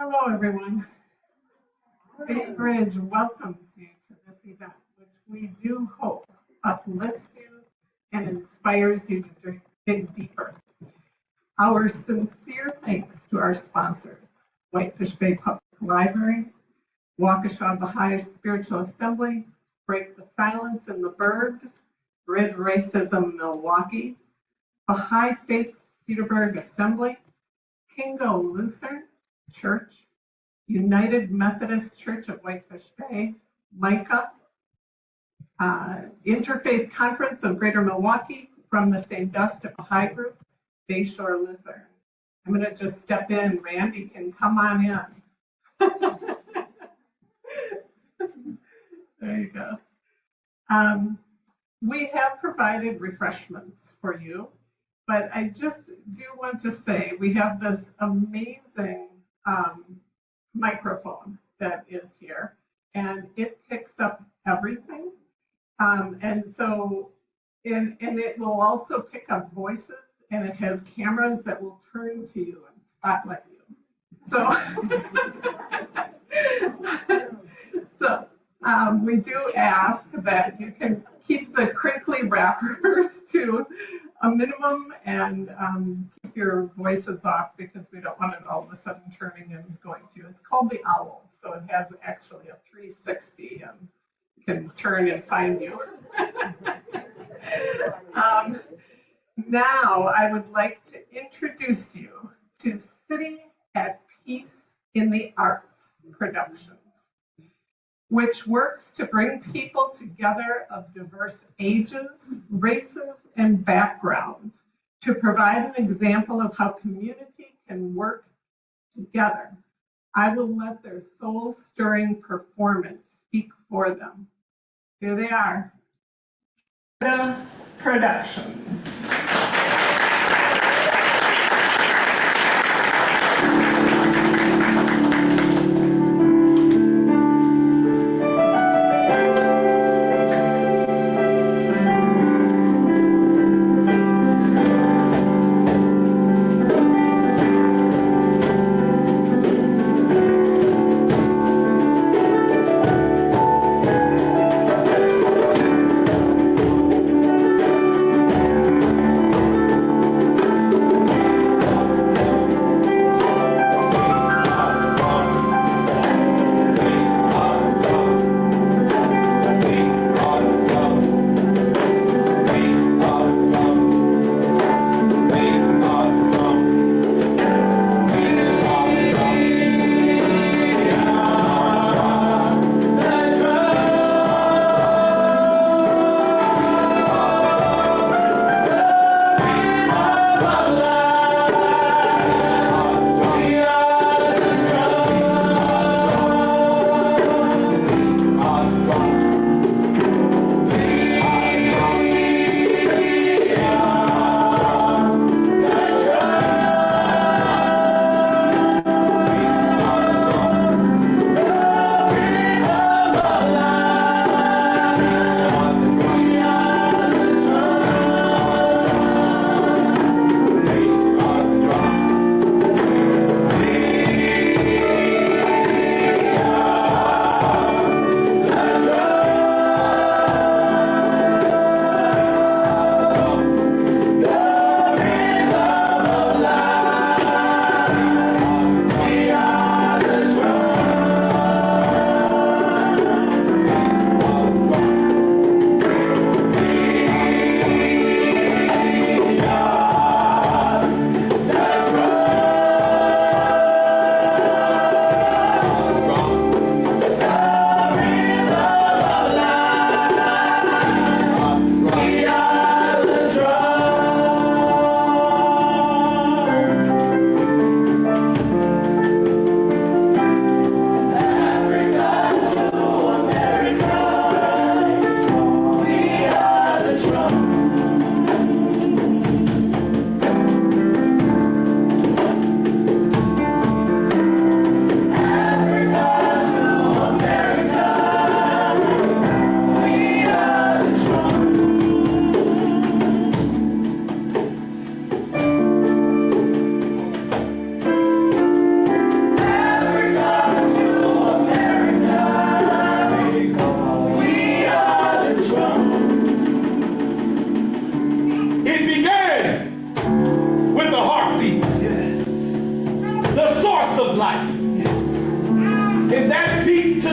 Hello, everyone. Bay Bridge welcomes you to this event, which we do hope uplifts you and inspires you to dig deeper. Our sincere thanks to our sponsors, Whitefish Bay Public Library, Waukesha Baha'i Spiritual Assembly, Break the Silence in the Burbs, Rid Racism Milwaukee, Baha'i Faith Cedarburg Assembly, Kingo Lutheran Church, United Methodist Church of Whitefish Bay, Micah, Interfaith Conference of Greater Milwaukee, From the Same Dust of Baha'i Group, Bayshore Lutheran. I'm going to just step in. Randy can come on in. There you go. We have provided refreshments for you, but I just do want to say we have this amazing microphone that is here, and it picks up everything. And it will also pick up voices, and it has cameras that will turn to you and spotlight you. So we do ask that you can keep the crinkly wrappers to a minimum and keep your voices off, because we don't want it all of a sudden turning and going to you. It's called the Owl, so it has actually a 360 and can turn and find you. Now I would like to introduce you to City at Peace in the Arts Productions, which works to bring people together of diverse ages, races, and backgrounds to provide an example of how community can work together. I will let their soul-stirring performance speak for them. Here they are. CAPITA Productions.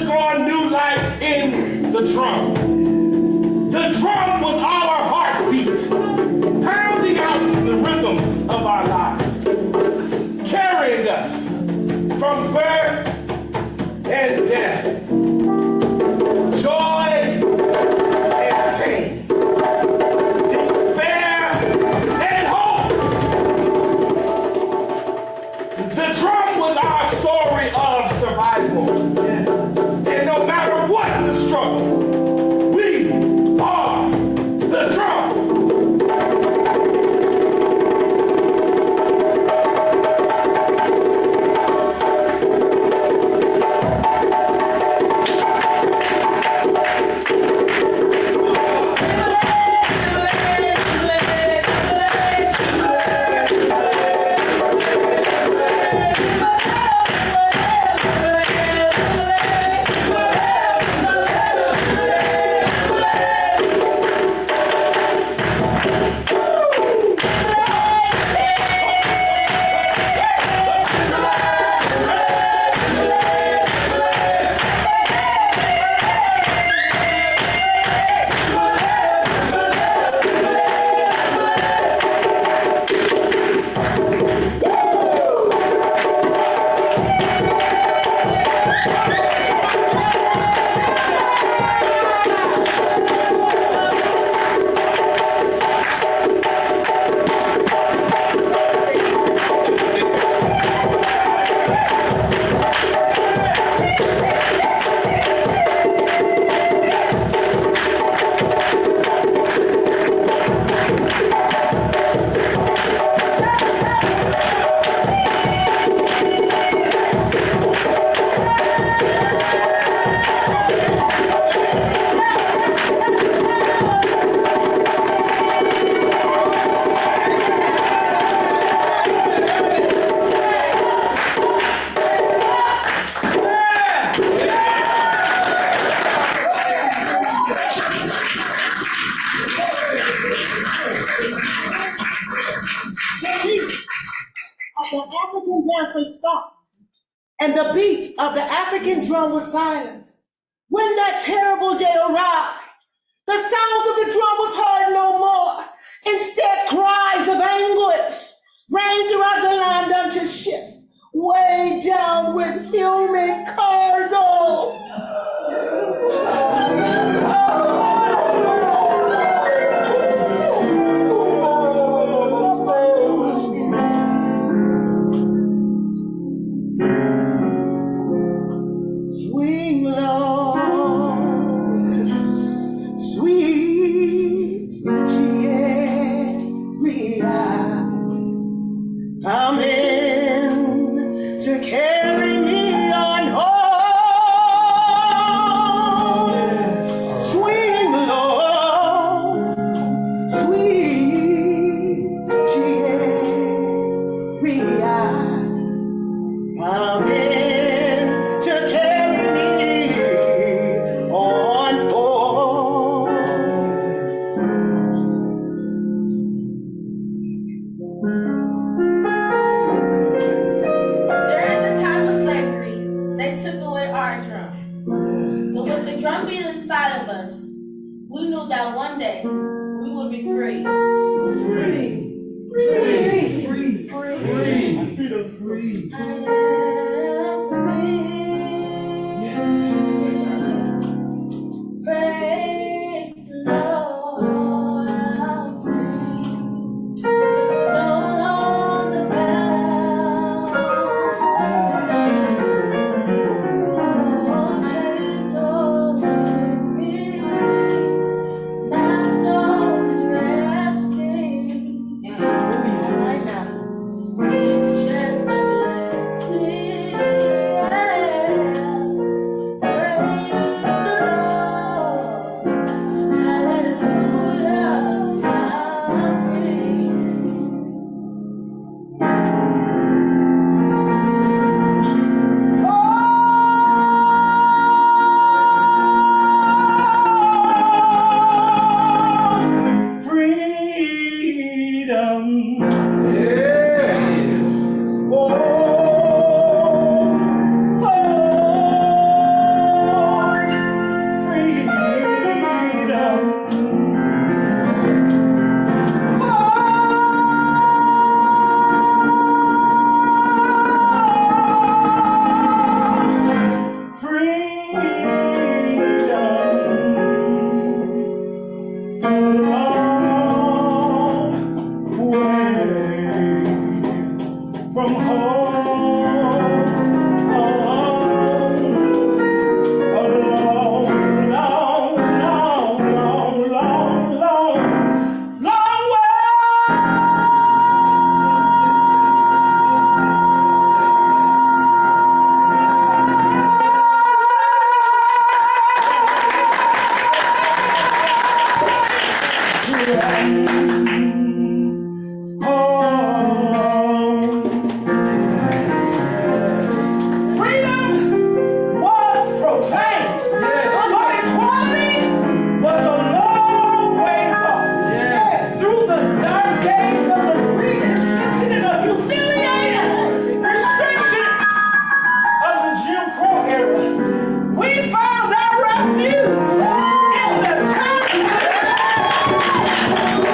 took on new life in the drum. The drum was our heartbeat, pounding out the rhythms of our lives, carrying us from birth and death, joy and pain, despair and hope. The drum was our story of survival. And no matter what the struggle, we are the drum. Stopped, and the beat of the African drum was silenced. When that terrible day arrived, the sounds of the drum was heard no more. Instead, cries of anguish rang throughout the land unto ships, way down with human cargo. from home. A long, long, long, long, long, long way. Freedom was proclaimed, but equality was a long ways off. Through the dark days of the reconstruction and the humiliating restrictions of the Jim Crow era, we found our refuge in the church.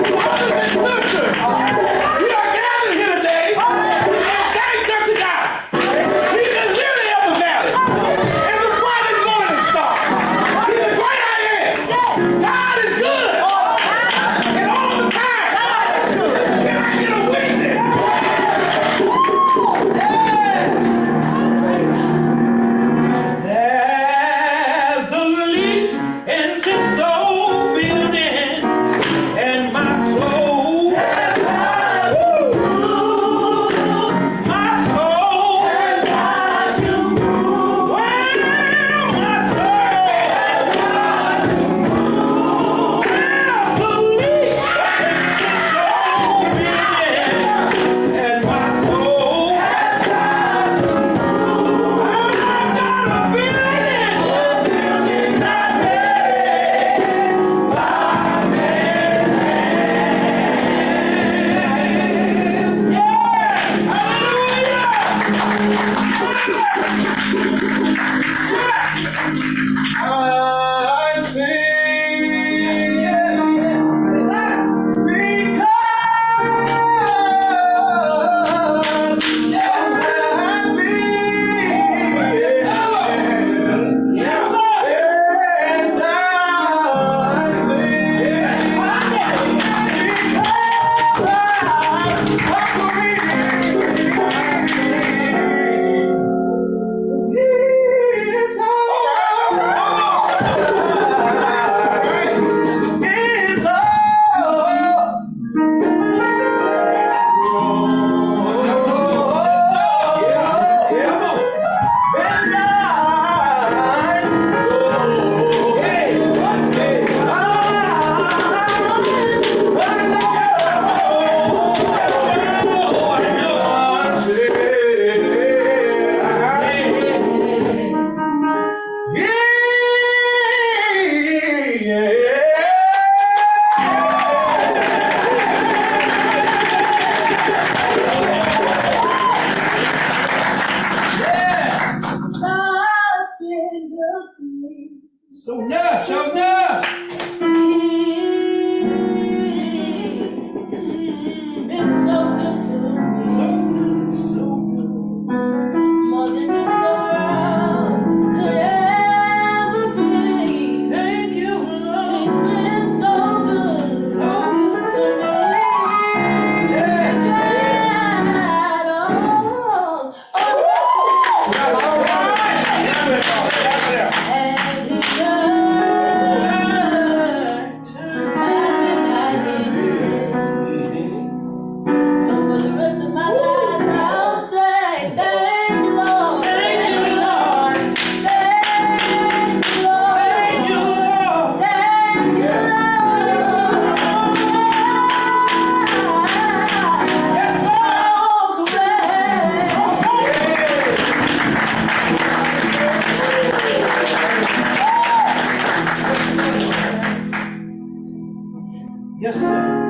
Brothers and sisters, we are gathered here today, and thanks unto God. He's the lily of the valley, and the bright and morning star. He's the great I am. God is good, and all the time. Can I get a witness? There's a leak in this old building, and my soul, my soul, well, my soul, there's a leak in this old building, and my soul, I got a building not made by man's hands. Yeah, hallelujah. I sing So enough, so enough. Thank you, Lord. Yes, sir.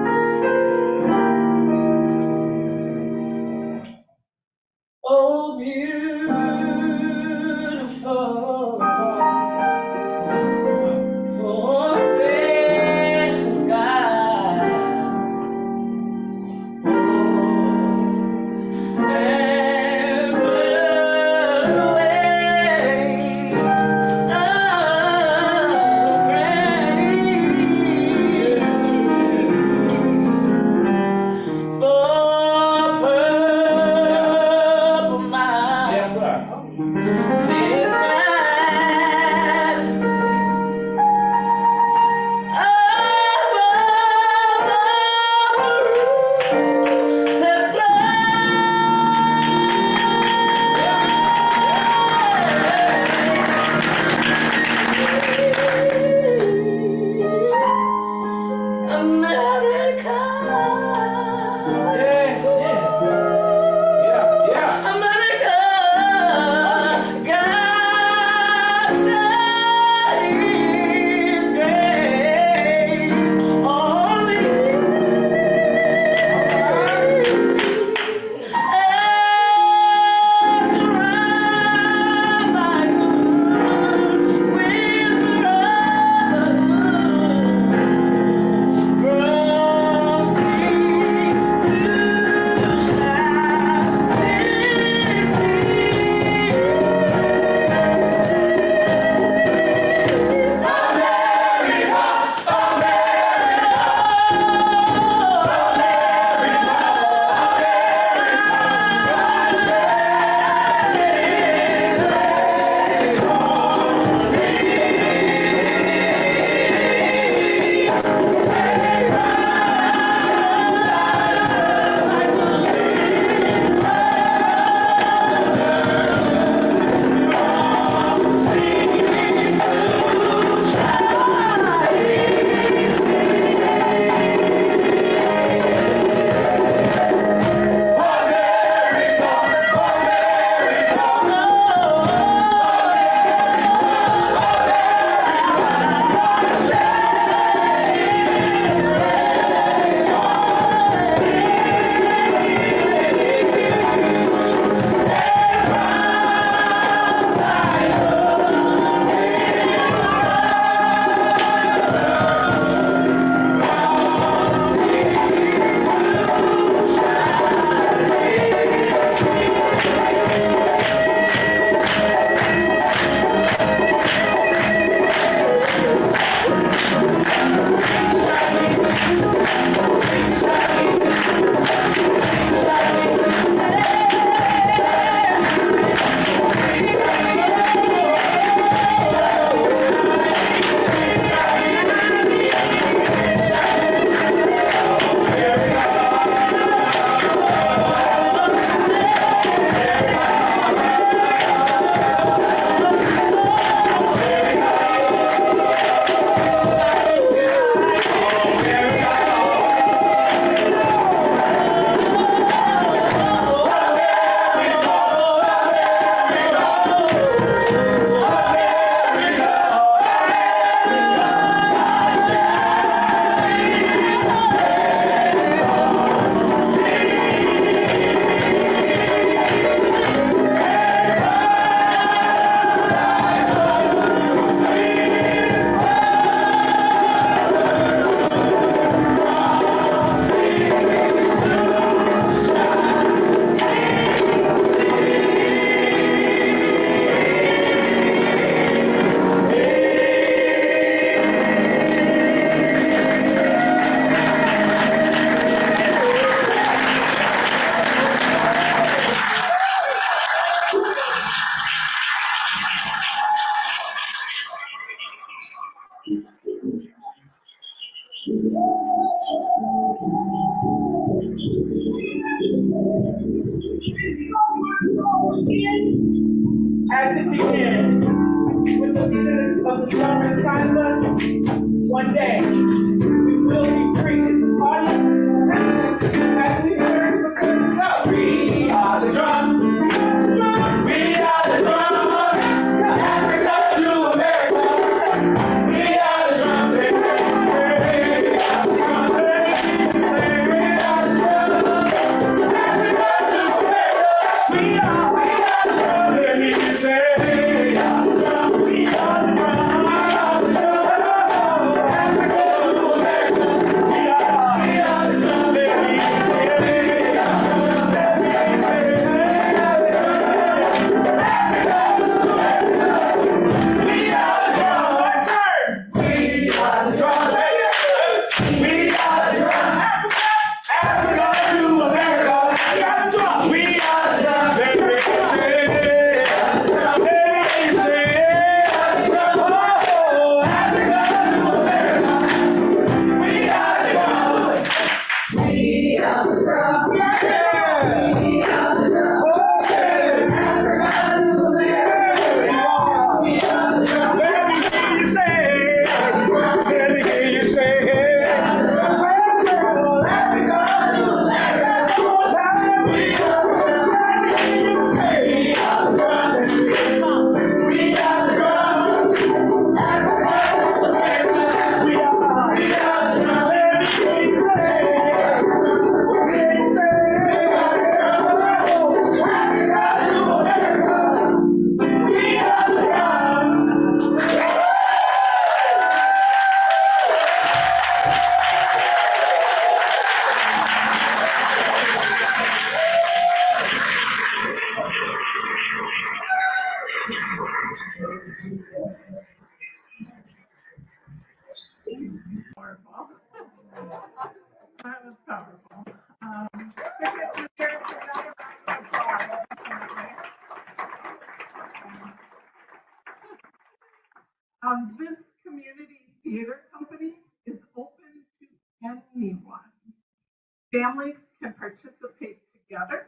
participate together.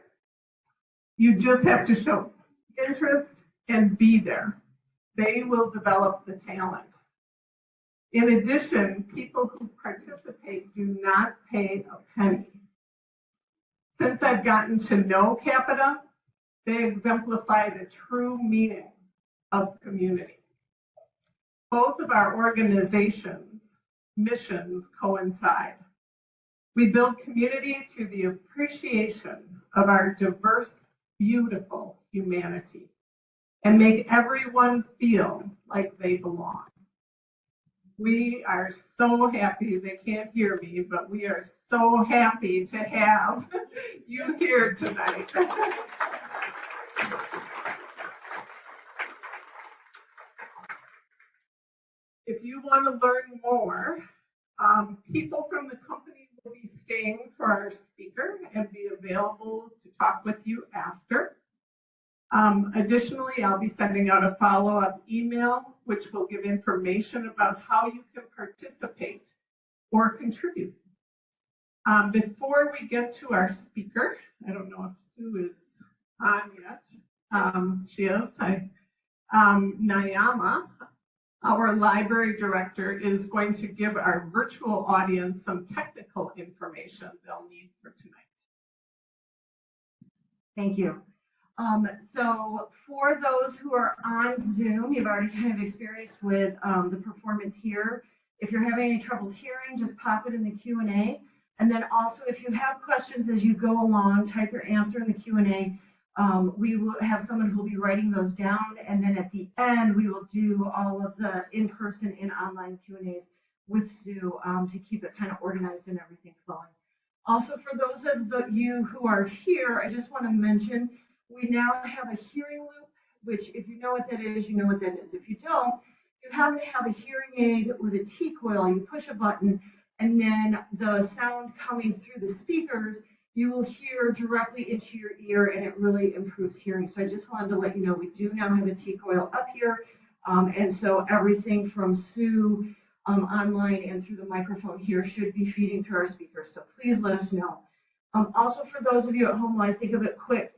You just have to show interest and be there. They will develop the talent. In addition, people who participate do not pay a penny. Since I've gotten to know CAPITA, they exemplify the true meaning of community. Both of our organizations' missions coincide. We build community through the appreciation of our diverse, beautiful humanity and make everyone feel like they belong. We are so happy, they can't hear me, but we are so happy to have you here tonight. If you want to learn more, people from the company will be staying for our speaker and be available to talk with you after. Additionally, I'll be sending out a follow-up email, which will give information about how you can participate or contribute. Before we get to our speaker, I don't know if Sue is on yet. She is. Nayama, our library director, is going to give our virtual audience some technical information they'll need for tonight. Thank you. So for those who are on Zoom, you've already kind of experienced with the performance here. If you're having any troubles hearing, just pop it in the Q&A. And then also, if you have questions as you go along, type your answer in the Q&A. We will have someone who will be writing those down. And then at the end, we will do all of the in-person and online Q&As with Sue to keep it kind of organized and everything flowing. Also, for those of you who are here, I just want to mention, we now have a hearing loop, which if you know what that is, you know what that is. If you don't, you happen to have a hearing aid with a T-coil, you push a button, and then the sound coming through the speakers, you will hear directly into your ear, and it really improves hearing. So I just wanted to let you know we do now have a T-coil up here, and so everything from Sue online and through the microphone here should be feeding through our speakers. So please let us know. Also, for those of you at home, while I think of it quick,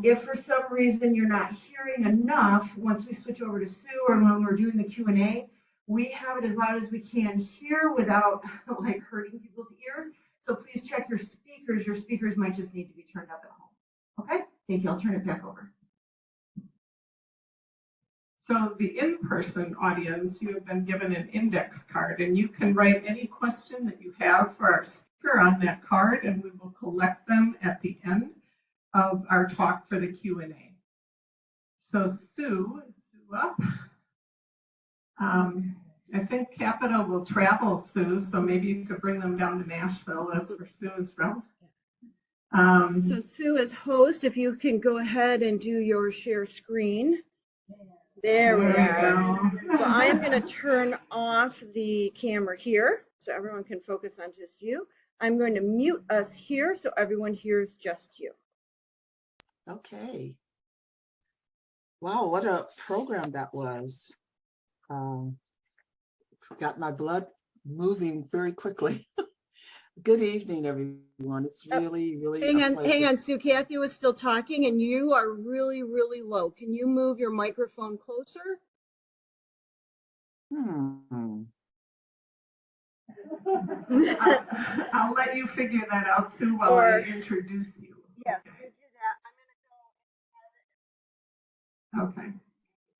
if for some reason you're not hearing enough, once we switch over to Sue or when we're doing the Q&A, we have it as loud as we can here without like hurting people's ears. So please check your speakers. Your speakers might just need to be turned up at home. Okay, thank you. I'll turn it back over. So the in-person audience, you have been given an index card, and you can write any question that you have for our speaker on that card, and we will collect them at the end of our talk for the Q&A. So Sue, is Sue up? I think CAPITA will travel, Sue, so maybe you could bring them down to Nashville. That's where Sue is from. So Sue, as host, if you can go ahead and do your share screen. There we go. So I am going to turn off the camera here so everyone can focus on just you. I'm going to mute us here so everyone hears just you. Okay. Wow, what a program that was. Got my blood moving very quickly. Good evening, everyone. It's really, really hang on, Sue. Kathy was still talking, and you are really, really low. Can you move your microphone closer? I'll let you figure that out, Sue, while I introduce you. Yeah, do that. I'm going to go. Okay.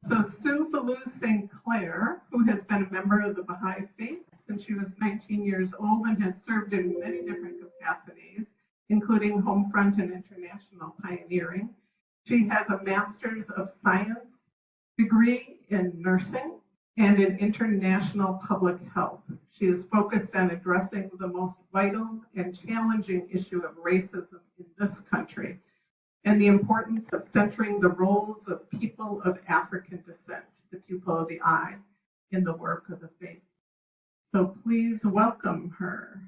So Sue Ballew St. Clair, who has been a member of the Baha'i Faith since she was 19 years old and has served in many different capacities, including Homefront and International Pioneering. She has a Master's of Science degree in nursing and in international public health. She is focused on addressing the most vital and challenging issue of racism in this country, and the importance of centering the roles of people of African descent, the pupil of the eye, in the work of the faith. So please welcome her.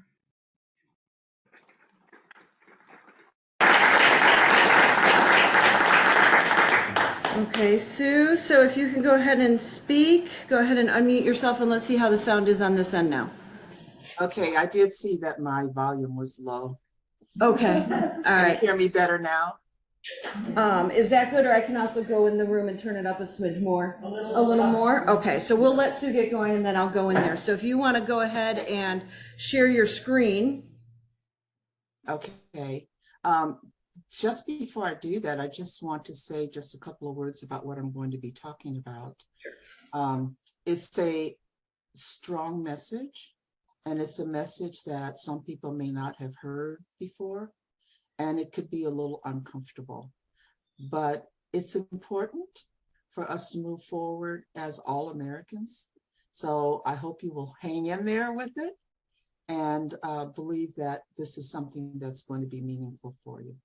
Okay, Sue, so if you can go ahead and speak, go ahead and unmute yourself and let's see how the sound is on this end now. Okay, I did see that my volume was low. Okay, all Can you right. hear me better now? Is that good, or I can also go in the room and turn it up a smidge more? A little more? Okay, so we'll let Sue get going and then I'll go in there. So if you want to go ahead and share your screen. Okay. Just before I do that, I just want to say just a couple of words about what I'm going to be talking about. It's a strong message, and it's a message that some people may not have heard before, and it could be a little uncomfortable. But it's important for us to move forward as all Americans. So I hope you will hang in there with it and believe that this is something that's going to be meaningful for you.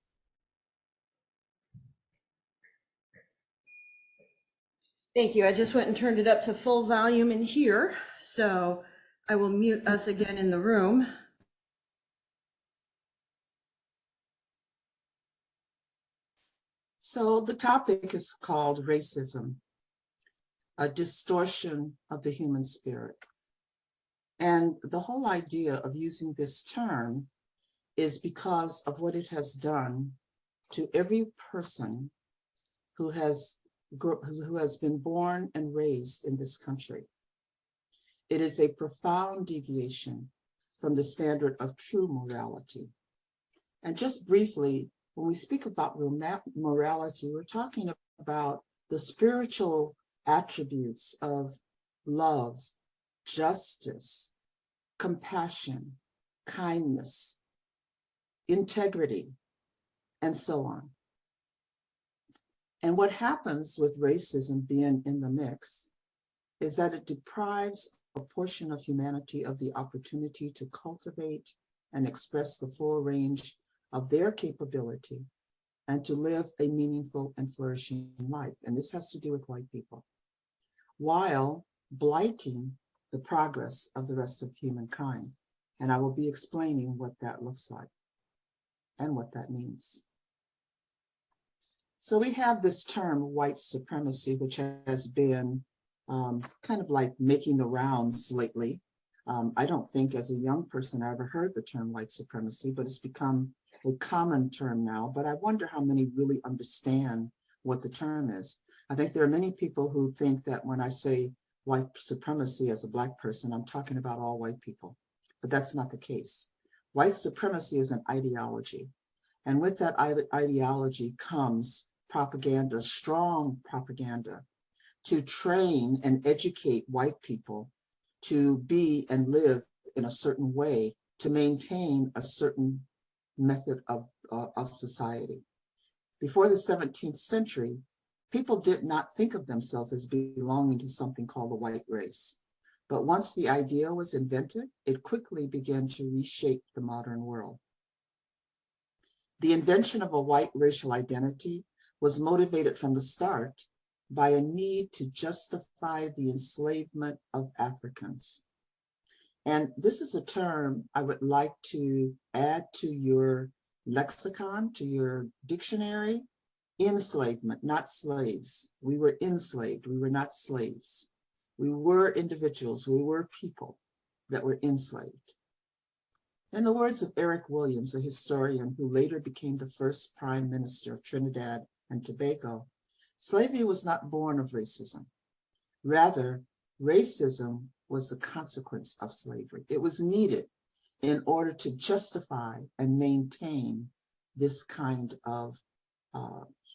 Thank you. I just went and turned it up to full volume in here. So I will mute us again in the room. So the topic is called racism, a distortion of the human spirit. And the whole idea of using this term is because of what it has done to every person who has been born and raised in this country. It is a profound deviation from the standard of true morality. And just briefly, when we speak about morality, we're talking about the spiritual attributes of love, justice, compassion, kindness, integrity, and so on. And what happens with racism being in the mix is that it deprives a portion of humanity of the opportunity to cultivate and express the full range of their capability and to live a meaningful and flourishing life. And this has to do with white people, while blighting the progress of the rest of humankind. And I will be explaining what that looks like and what that means. So we have this term white supremacy, which has been kind of like making the rounds lately. I don't think as a young person I ever heard the term white supremacy, but it's become a common term now. But I wonder how many really understand what the term is. I think there are many people who think that when I say white supremacy as a Black person, I'm talking about all white people, but that's not the case. White supremacy is an ideology. And with that ideology comes propaganda, strong propaganda, to train and educate white people to be and live in a certain way to maintain a certain method of society. Before the 17th century, people did not think of themselves as belonging to something called the white race. But once the idea was invented, it quickly began to reshape the modern world. The invention of a white racial identity was motivated from the start by a need to justify the enslavement of Africans. And this is a term I would like to add to your lexicon, to your dictionary. Enslavement, not slaves. We were enslaved, we were not slaves. We were individuals, we were people that were enslaved. In the words of Eric Williams, a historian who later became the first prime minister of Trinidad and Tobago, slavery was not born of racism. Rather, racism was the consequence of slavery. It was needed in order to justify and maintain this kind of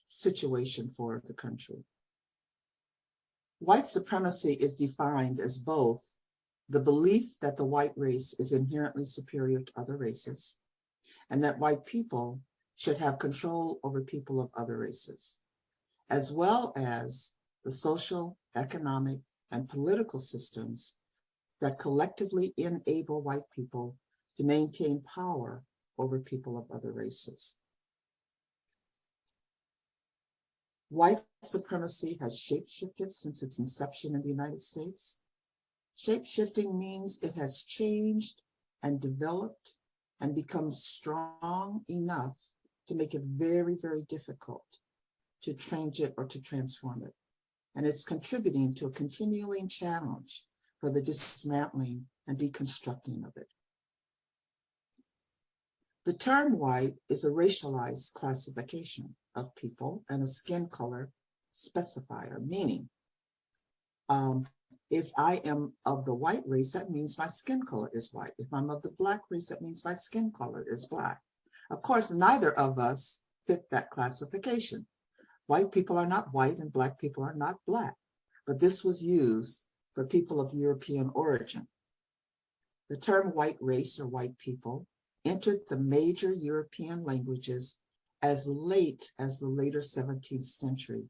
situation for the country. White supremacy is defined as both the belief that the white race is inherently superior to other races, and that white people should have control over people of other races, as well as the social, economic, and political systems that collectively enable white people to maintain power over people of other races. White supremacy has shape-shifted since its inception in the United States. Shape-shifting means it has changed and developed and become strong enough to make it very, very difficult to change it or to transform it. And it's contributing to a continuing challenge for the dismantling and deconstructing of it. The term white is a racialized classification of people and a skin color specifier, meaning if I am of the white race, that means my skin color is white. If I'm of the black race, that means my skin color is black. Of course, neither of us fit that classification. White people are not white and black people are not black, but this was used for people of European origin. The term white race or white people entered the major European languages as late as the later 17th century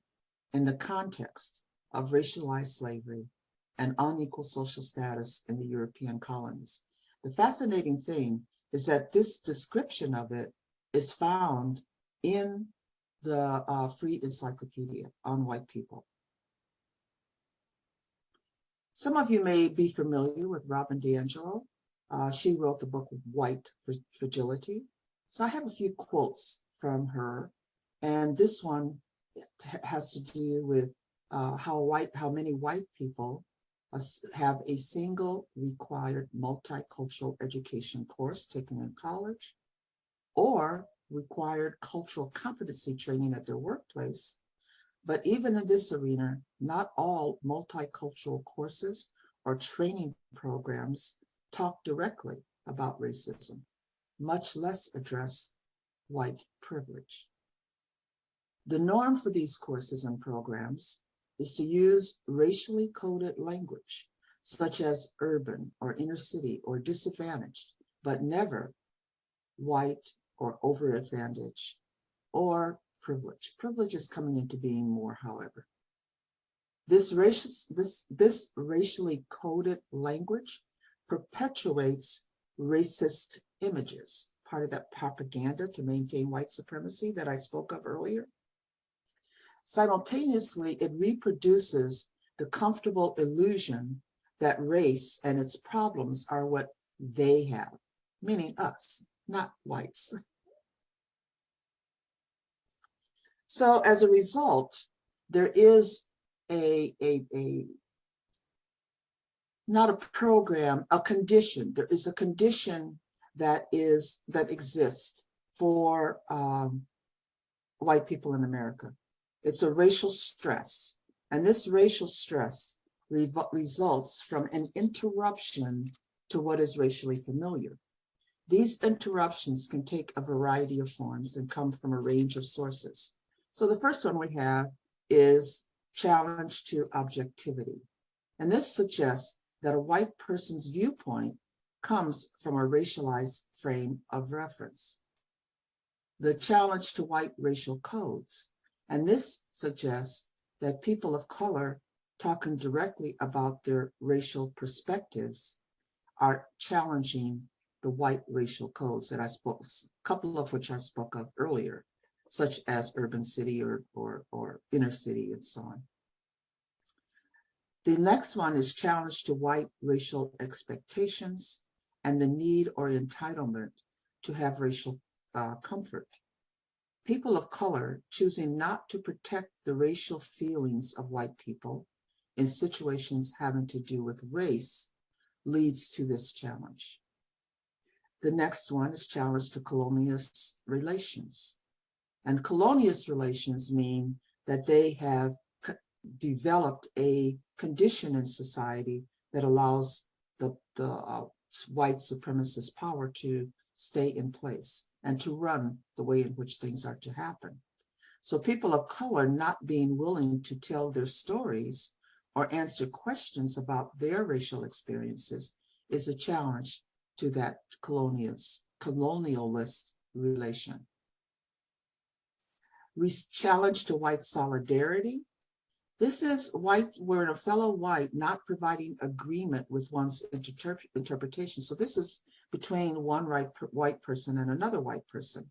in the context of racialized slavery and unequal social status in the European colonies. The fascinating thing is that this description of it is found in the Free Encyclopedia on White People. Some of you may be familiar with Robin DiAngelo. She wrote the book White Fragility. So I have a few quotes from her, and this one has to do with how many white people have a single required multicultural education course taken in college, or required cultural competency training at their workplace. But even in this arena, not all multicultural courses or training programs talk directly about racism, much less address white privilege. The norm for these courses and programs is to use racially coded language, such as urban or inner city or disadvantaged, but never white or overadvantaged or privilege. Privilege is coming into being more, however. This racially coded language perpetuates racist images, part of that propaganda to maintain white supremacy that I spoke of earlier. Simultaneously, it reproduces the comfortable illusion that race and its problems are what they have, meaning us, not whites. So as a result, there is not a program, a condition. There is a condition that exists for white people in America. It's a racial stress. And this racial stress results from an interruption to what is racially familiar. These interruptions can take a variety of forms and come from a range of sources. So the first one we have is challenge to objectivity. And this suggests that a white person's viewpoint comes from a racialized frame of reference. The challenge to white racial codes. And this suggests that people of color talking directly about their racial perspectives are challenging the white racial codes that I spoke, a couple of which I spoke of earlier, such as urban city or inner city and so on. The next one is challenge to white racial expectations and the need or entitlement to have racial comfort. People of color choosing not to protect the racial feelings of white people in situations having to do with race leads to this challenge. The next one is challenge to colonialist relations. And colonialist relations mean that they have developed a condition in society that allows the white supremacist power to stay in place and to run the way in which things are to happen. So people of color not being willing to tell their stories or answer questions about their racial experiences is a challenge to that colonialist relation. We challenge to white solidarity. This is white, where a fellow white not providing agreement with one's interpretation. So this is between one white person and another white person.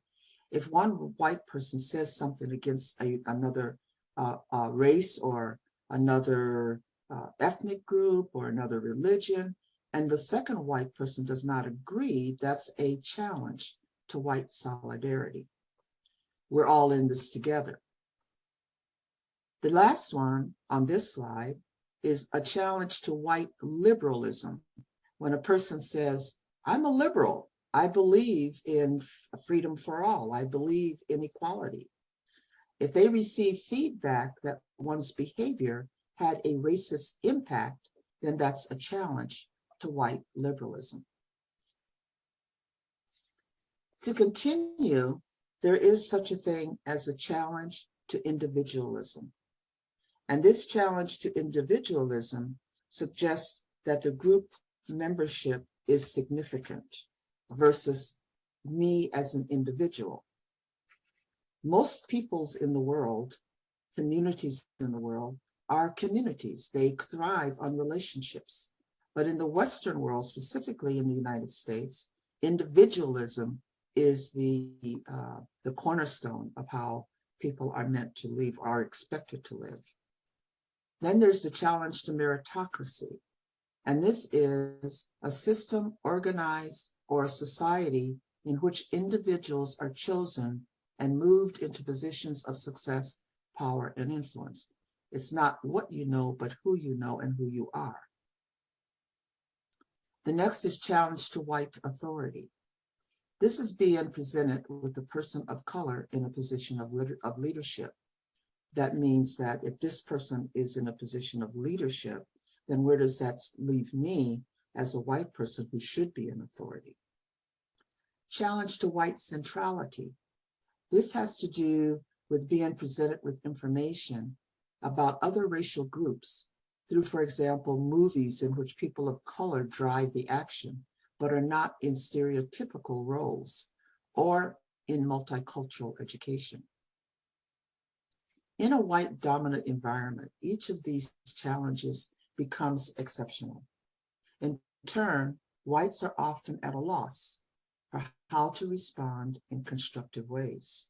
If one white person says something against another race or another ethnic group or another religion, and the second white person does not agree, that's a challenge to white solidarity. We're all in this together. The last one on this slide is a challenge to white liberalism. When a person says, I'm a liberal, I believe in freedom for all. I believe in equality. If they receive feedback that one's behavior had a racist impact, then that's a challenge to white liberalism. To continue, there is such a thing as a challenge to individualism. And this challenge to individualism suggests that the group membership is significant versus me as an individual. Most peoples in the world, communities in the world, are communities. They thrive on relationships. But in the Western world, specifically in the United States, individualism is the cornerstone of how people are meant to live, are expected to live. Then there's the challenge to meritocracy. And this is a system organized or a society in which individuals are chosen and moved into positions of success, power, and influence. It's not what you know, but who you know and who you are. The next is challenge to white authority. This is being presented with a person of color in a position of leadership. That means that if this person is in a position of leadership, then where does that leave me as a white person who should be in authority? Challenge to white centrality. This has to do with being presented with information about other racial groups through, for example, movies in which people of color drive the action, but are not in stereotypical roles, or in multicultural education. In a white dominant environment, each of these challenges becomes exceptional. In turn, whites are often at a loss for how to respond in constructive ways.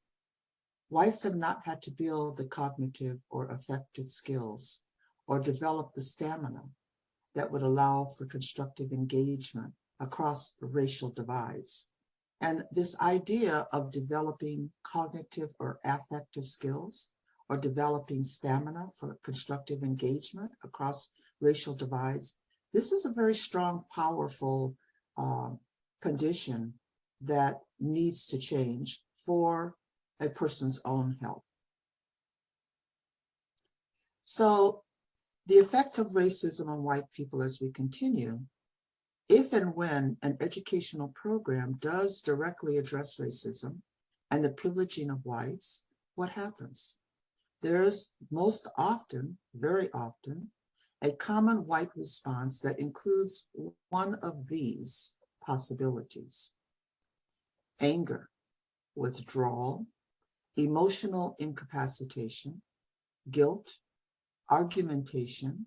Whites have not had to build the cognitive or affective skills or develop the stamina that would allow for constructive engagement across racial divides. And this idea of developing cognitive or affective skills or developing stamina for constructive engagement across racial divides, this is a very strong, powerful condition that needs to change for a person's own health. So the effect of racism on white people as we continue, if and when an educational program does directly address racism and the privileging of whites, what happens? There's most often, very often, a common white response that includes one of these possibilities: anger, withdrawal, emotional incapacitation, guilt, argumentation,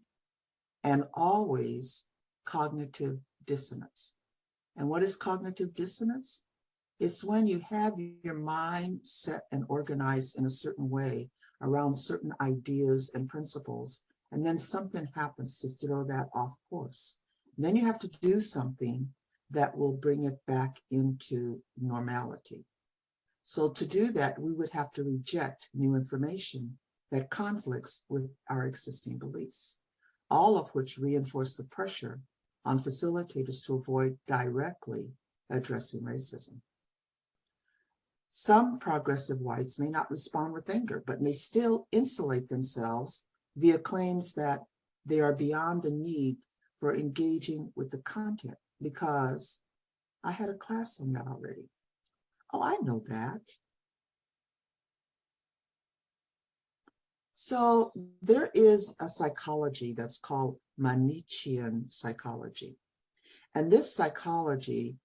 and always cognitive dissonance. And what is cognitive dissonance? It's when you have your mind set and organized in a certain way around certain ideas and principles, and then something happens to throw that off course. And then you have to do something that will bring it back into normality. So to do that, we would have to reject new information that conflicts with our existing beliefs, all of which reinforce the pressure on facilitators to avoid directly addressing racism. Some progressive whites may not respond with anger, but may still insulate themselves via claims that they are beyond the need for engaging with the content, because I had a class on that already. Oh, I know that. So there is a psychology that's called Manichean psychology. And this psychology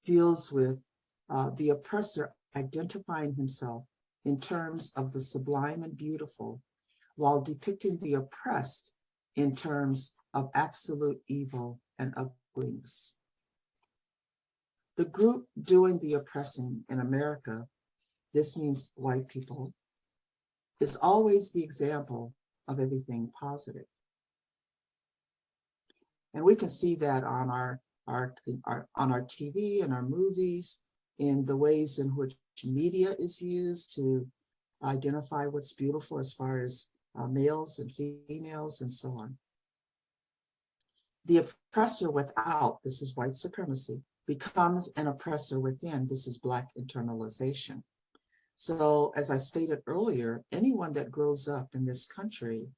deals with the oppressor identifying himself in terms of the sublime and beautiful, while depicting the oppressed in terms of absolute evil and ugliness. The group doing the oppressing in America, this means white people, is always the example of everything positive. And we can see that on our TV and our movies, in the ways in which media is used to identify what's beautiful as far as males and females and so on. The oppressor without, this is white supremacy, becomes an oppressor within. This is Black internalization. So as I stated earlier, anyone that grows up in this country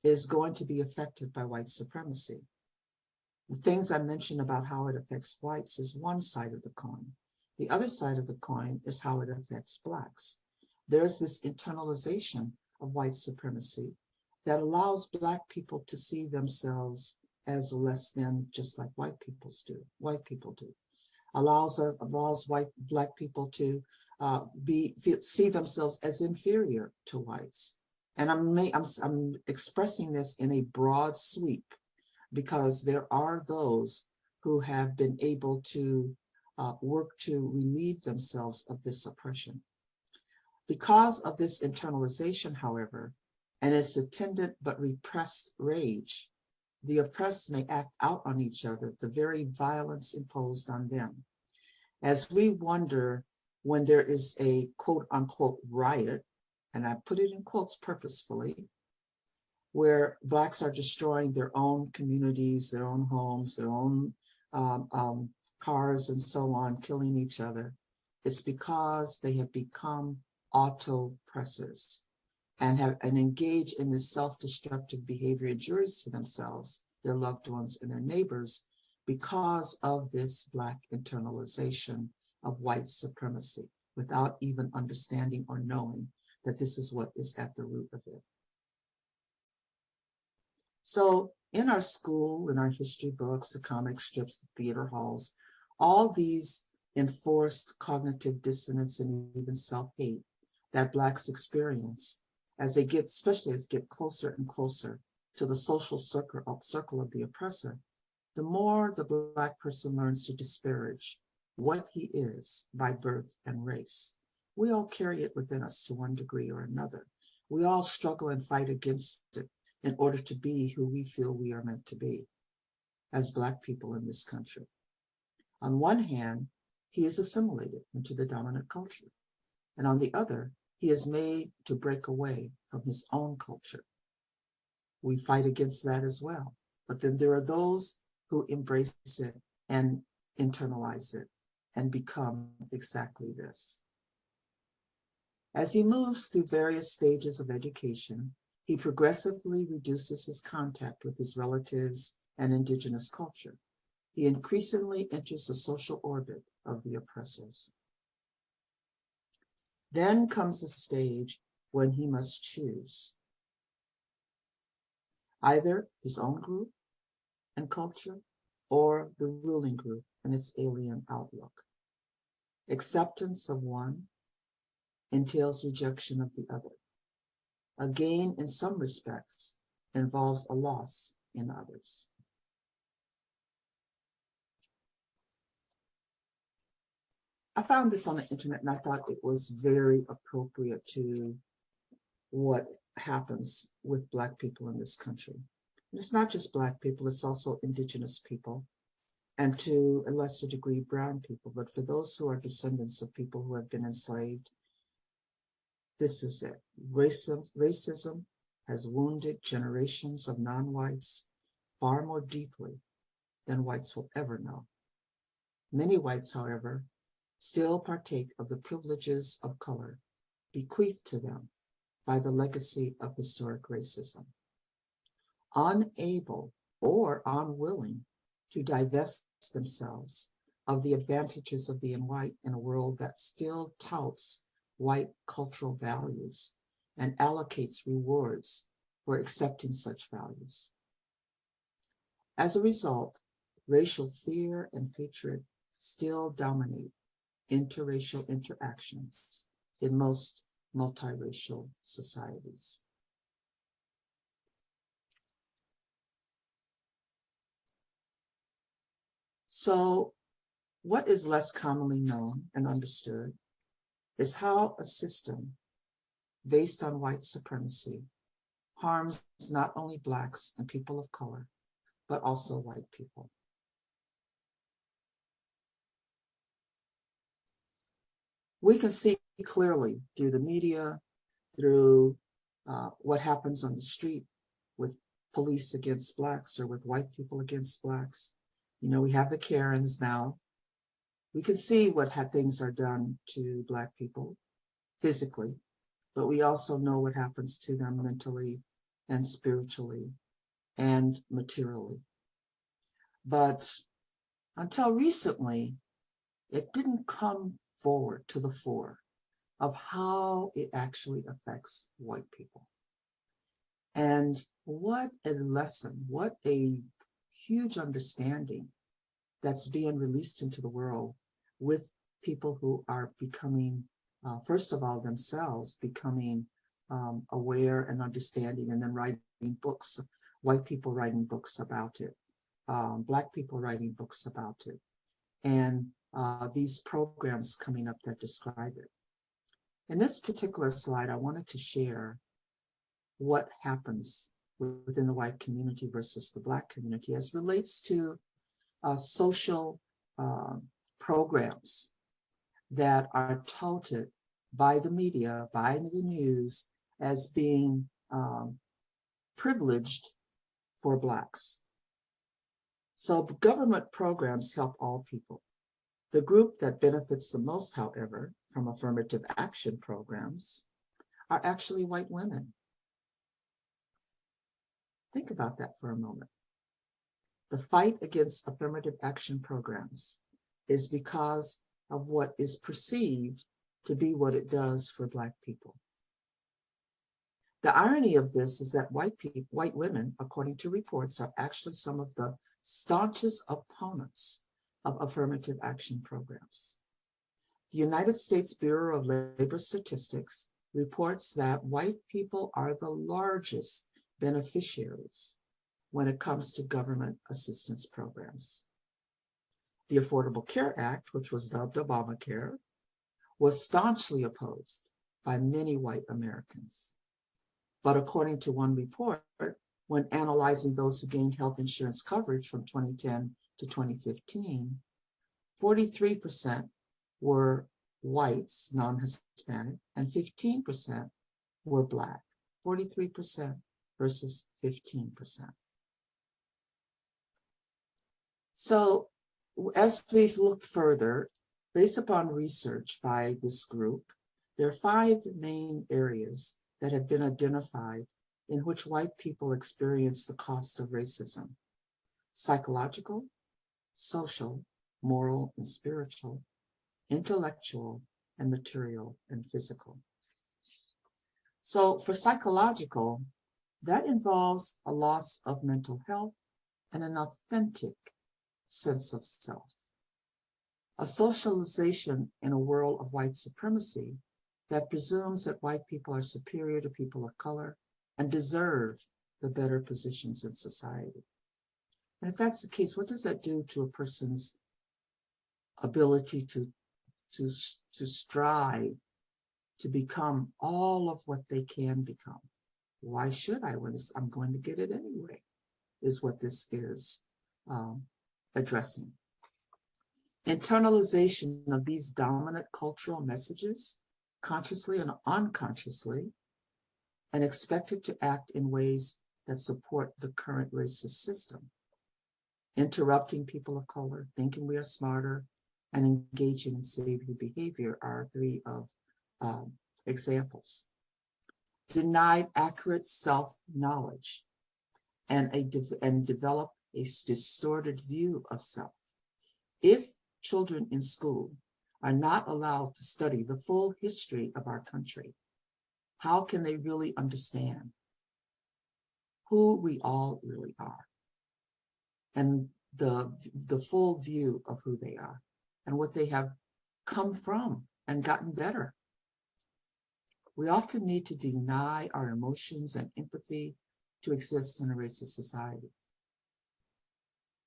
is going to be affected by white supremacy. The things I mentioned about how it affects whites is one side of the coin. The other side of the coin is how it affects Blacks. There's this internalization of white supremacy that allows Black people to see themselves as less than, just like white people do. Allows Black people to see themselves as inferior to whites. And I'm expressing this in a broad sweep because there are those who have been able to work to relieve themselves of this oppression. Because of this internalization, however, and its attendant but repressed rage, the oppressed may act out on each other the very violence imposed on them. As we wonder when there is a quote unquote riot, and I put it in quotes purposefully, where Blacks are destroying their own communities, their own homes, their own cars and so on, killing each other, it's because they have become auto-pressors and engage in this self-destructive behavior, injurious to themselves, their loved ones, and their neighbors because of this Black internalization of white supremacy without even understanding or knowing that this is what is at the root of it. So in our school, in our history books, the comic strips, the theater halls, all these enforced cognitive dissonance and even self-hate that Blacks experience as they get, especially as they get closer and closer to the social circle of the oppressor, the more the Black person learns to disparage what he is by birth and race. We all carry it within us to one degree or another. We all struggle and fight against it in order to be who we feel we are meant to be as Black people in this country. On one hand, he is assimilated into the dominant culture. And on the other, he is made to break away from his own culture. We fight against that as well. But then there are those who embrace it and internalize it and become exactly this. As he moves through various stages of education, he progressively reduces his contact with his relatives and indigenous culture. He increasingly enters the social orbit of the oppressors. Then comes a stage when he must choose either his own group and culture or the ruling group and its alien outlook. Acceptance of one entails rejection of the other. A gain in some respects involves a loss in others. I found this on the internet and I thought it was very appropriate to what happens with Black people in this country. And it's not just Black people, it's also indigenous people, and to a lesser degree, brown people. But for those who are descendants of people who have been enslaved, this is it. Racism has wounded generations of non-whites far more deeply than whites will ever know. Many whites, however, still partake of the privileges of color bequeathed to them by the legacy of historic racism. Unable or unwilling to divest themselves of the advantages of being white in a world that still touts white cultural values and allocates rewards for accepting such values. As a result, racial fear and hatred still dominate interracial interactions in most multiracial societies. So what is less commonly known and understood is how a system based on white supremacy harms not only Blacks and people of color, but also white people. We can see clearly through the media, through what happens on the street with police against Blacks or with white people against Blacks. You know, we have the Karens now We can see what things are done to Black people physically, but we also know what happens to them mentally and spiritually and materially. But until recently, it didn't come forward to the fore of how it actually affects white people. And what a lesson, what a huge understanding that's being released into the world with people who are becoming, first of all, themselves becoming aware and understanding, and then writing books, white people writing books about it, Black people writing books about it, and these programs coming up that describe it. In this particular slide, I wanted to share what happens within the white community versus the Black community as relates to social programs that are touted by the media, by the news, as being privileged for Blacks. So government programs help all people. The group that benefits the most, however, from affirmative action programs are actually white women. Think about that for a moment. The fight against affirmative action programs is because of what is perceived to be what it does for Black people. The irony of this is that white women, according to reports, are actually some of the staunchest opponents of affirmative action programs. The United States Bureau of Labor Statistics reports that white people are the largest beneficiaries when it comes to government assistance programs. The Affordable Care Act, which was dubbed Obamacare, was staunchly opposed by many white Americans. But according to one report, when analyzing those who gained health insurance coverage from 2010 to 2015, 43% were whites, non-Hispanic, and 15% were Black, 43% versus 15%. So as we've looked further, based upon research by this group, there are 5 main areas that have been identified in which white people experience the cost of racism: psychological, social, moral and spiritual, intellectual, and material and physical. So for psychological, that involves a loss of mental health and an authentic sense of self. A socialization in a world of white supremacy that presumes that white people are superior to people of color and deserve the better positions in society. And if that's the case, what does that do to a person's ability to strive to become all of what they can become? Why should I when I'm going to get it anyway, is what this is addressing. Internalization of these dominant cultural messages, consciously and unconsciously, and expected to act in ways that support the current racist system. Interrupting people of color, thinking we are smarter, and engaging in savior behavior are 3 of examples. Denied accurate self-knowledge and develop a distorted view of self. If children in school are not allowed to study the full history of our country, how can they really understand who we all really are and the full view of who they are and what they have come from and gotten better? We often need to deny our emotions and empathy to exist in a racist society.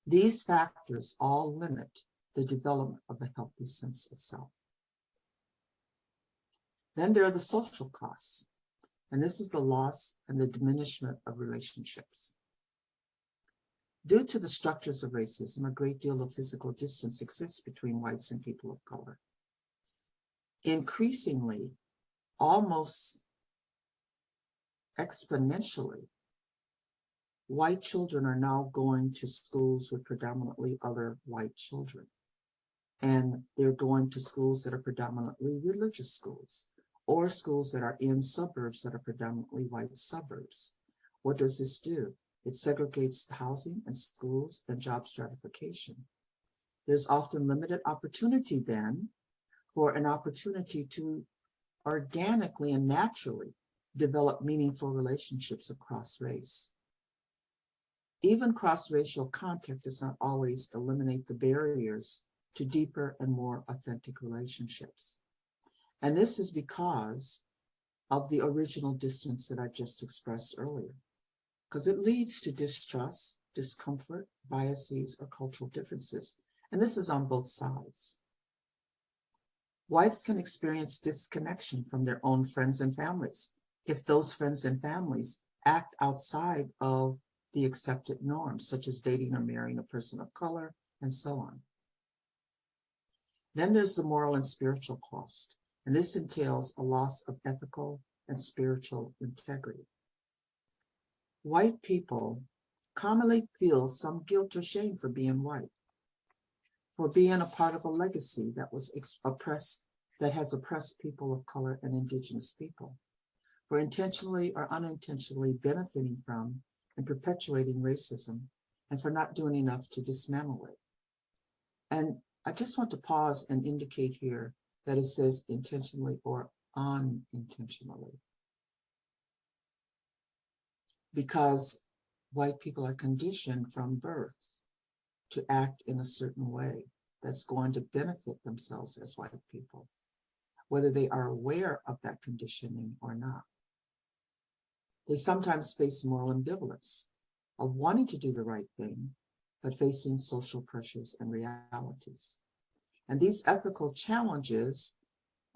These factors all limit the development of a healthy sense of self. Then there are the social costs, and this is the loss and the diminishment of relationships. Due to the structures of racism, a great deal of physical distance exists between whites and people of color. Increasingly, almost exponentially, white children are now going to schools with predominantly other white children. and they're going to schools that are predominantly religious schools, or schools that are in suburbs that are predominantly white suburbs. What does this do? It segregates the housing and schools and job stratification. There's often limited opportunity then for an opportunity to organically and naturally develop meaningful relationships across race. Even cross-racial contact does not always eliminate the barriers to deeper and more authentic relationships. And this is because of the original distance that I just expressed earlier, because it leads to distrust, discomfort, biases, or cultural differences. And this is on both sides. Whites can experience disconnection from their own friends and families if those friends and families act outside of the accepted norms, such as dating or marrying a person of color, and so on. Then there's the moral and spiritual cost, and this entails a loss of ethical and spiritual integrity. White people commonly feel some guilt or shame for being white, for being a part of a legacy that was oppressed, that has oppressed people of color and indigenous people, for intentionally or unintentionally benefiting from and perpetuating racism, and for not doing enough to dismantle it. And I just want to pause and indicate here that it says intentionally or unintentionally, because white people are conditioned from birth to act in a certain way that's going to benefit themselves as white people, whether they are aware of that conditioning or not. They sometimes face moral ambivalence of wanting to do the right thing, but facing social pressures and realities. And these ethical challenges,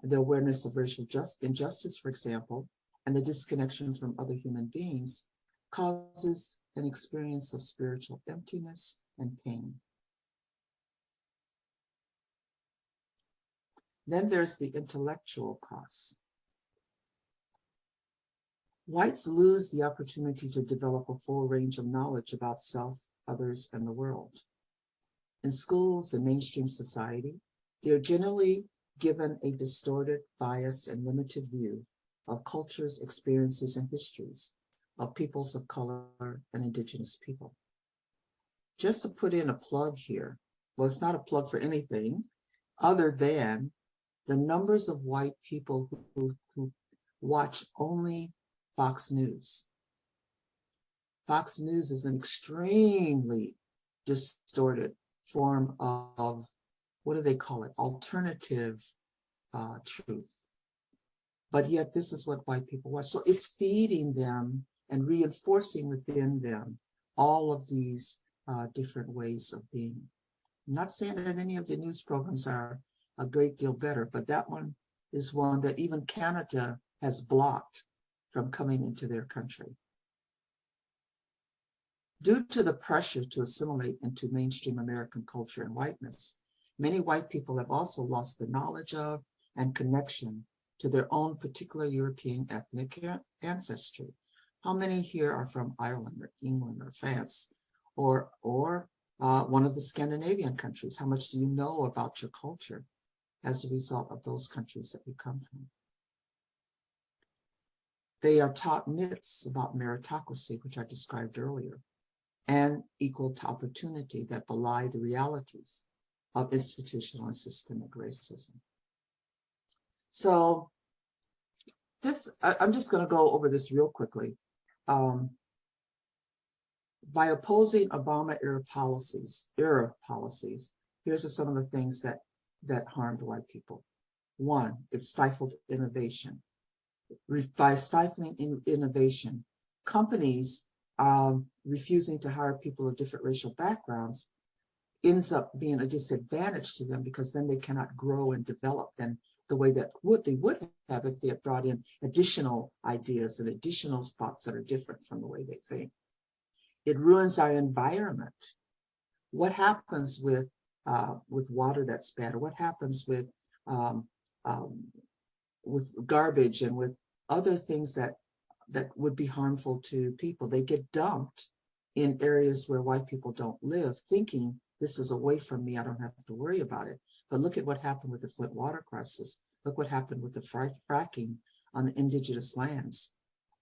the awareness of racial injustice, for example, and the disconnection from other human beings, causes an experience of spiritual emptiness and pain. Then there's the intellectual cost. Whites lose the opportunity to develop a full range of knowledge about self, others, and the world. In schools and mainstream society, they are generally given a distorted, biased, and limited view of cultures, experiences, and histories of peoples of color and indigenous people. Just to put in a plug here, well, it's not a plug for anything other than the numbers of white people who watch only Fox News. Fox News is an extremely distorted form of, what do they call it, alternative truth. But yet this is what white people watch. So it's feeding them and reinforcing within them all of these different ways of being. I'm not saying that any of the news programs are a great deal better, but that one is one that even Canada has blocked from coming into their country. Due to the pressure to assimilate into mainstream American culture and whiteness, many white people have also lost the knowledge of and connection to their own particular European ethnic ancestry. How many here are from Ireland or England or France or one of the Scandinavian countries? How much do you know about your culture as a result of those countries that you come from? They are taught myths about meritocracy, which I described earlier, and equal opportunity that belie the realities of institutional and systemic racism. So I'm just going to go over this real quickly. By opposing Obama-era policies, here's some of the things that harmed white people. One, it stifled innovation. By stifling innovation, companies refusing to hire people of different racial backgrounds ends up being a disadvantage to them, because then they cannot grow and develop in the way that they would have if they had brought in additional ideas and additional thoughts that are different from the way they think. It ruins our environment. What happens with water that's bad, or what happens with garbage and with other things that would be harmful to people? They get dumped in areas where white people don't live, thinking this is away from me, I don't have to worry about it. But look at what happened with the Flint water crisis. Look what happened with the fracking on the indigenous lands.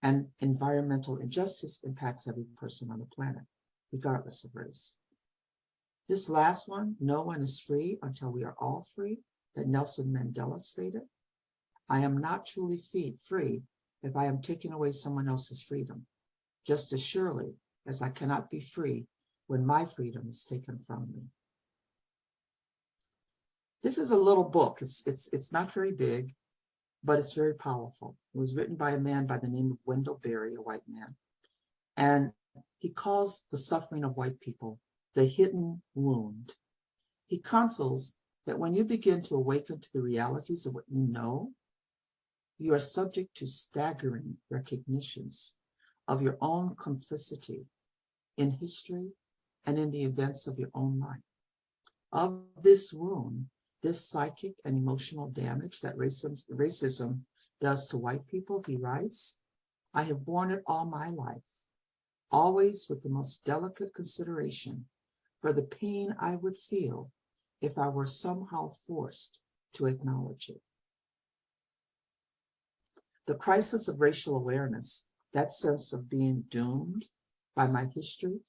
And environmental injustice impacts every person on the planet, regardless of race. This last one, no one is free until we are all free, that Nelson Mandela stated. I am not truly free if I am taking away someone else's freedom, just as surely as I cannot be free when my freedom is taken from me. This is a little book. It's not very big, but it's very powerful. It was written by a man by the name of Wendell Berry, a white man. And he calls the suffering of white people the hidden wound. He counsels that when you begin to awaken to the realities of what you know, you are subject to staggering recognitions of your own complicity in history and in the events of your own life. Of this wound, this psychic and emotional damage that racism does to white people, he writes, I have borne it all my life, always with the most delicate consideration for the pain I would feel if I were somehow forced to acknowledge it. The crisis of racial awareness, that sense of being doomed by my history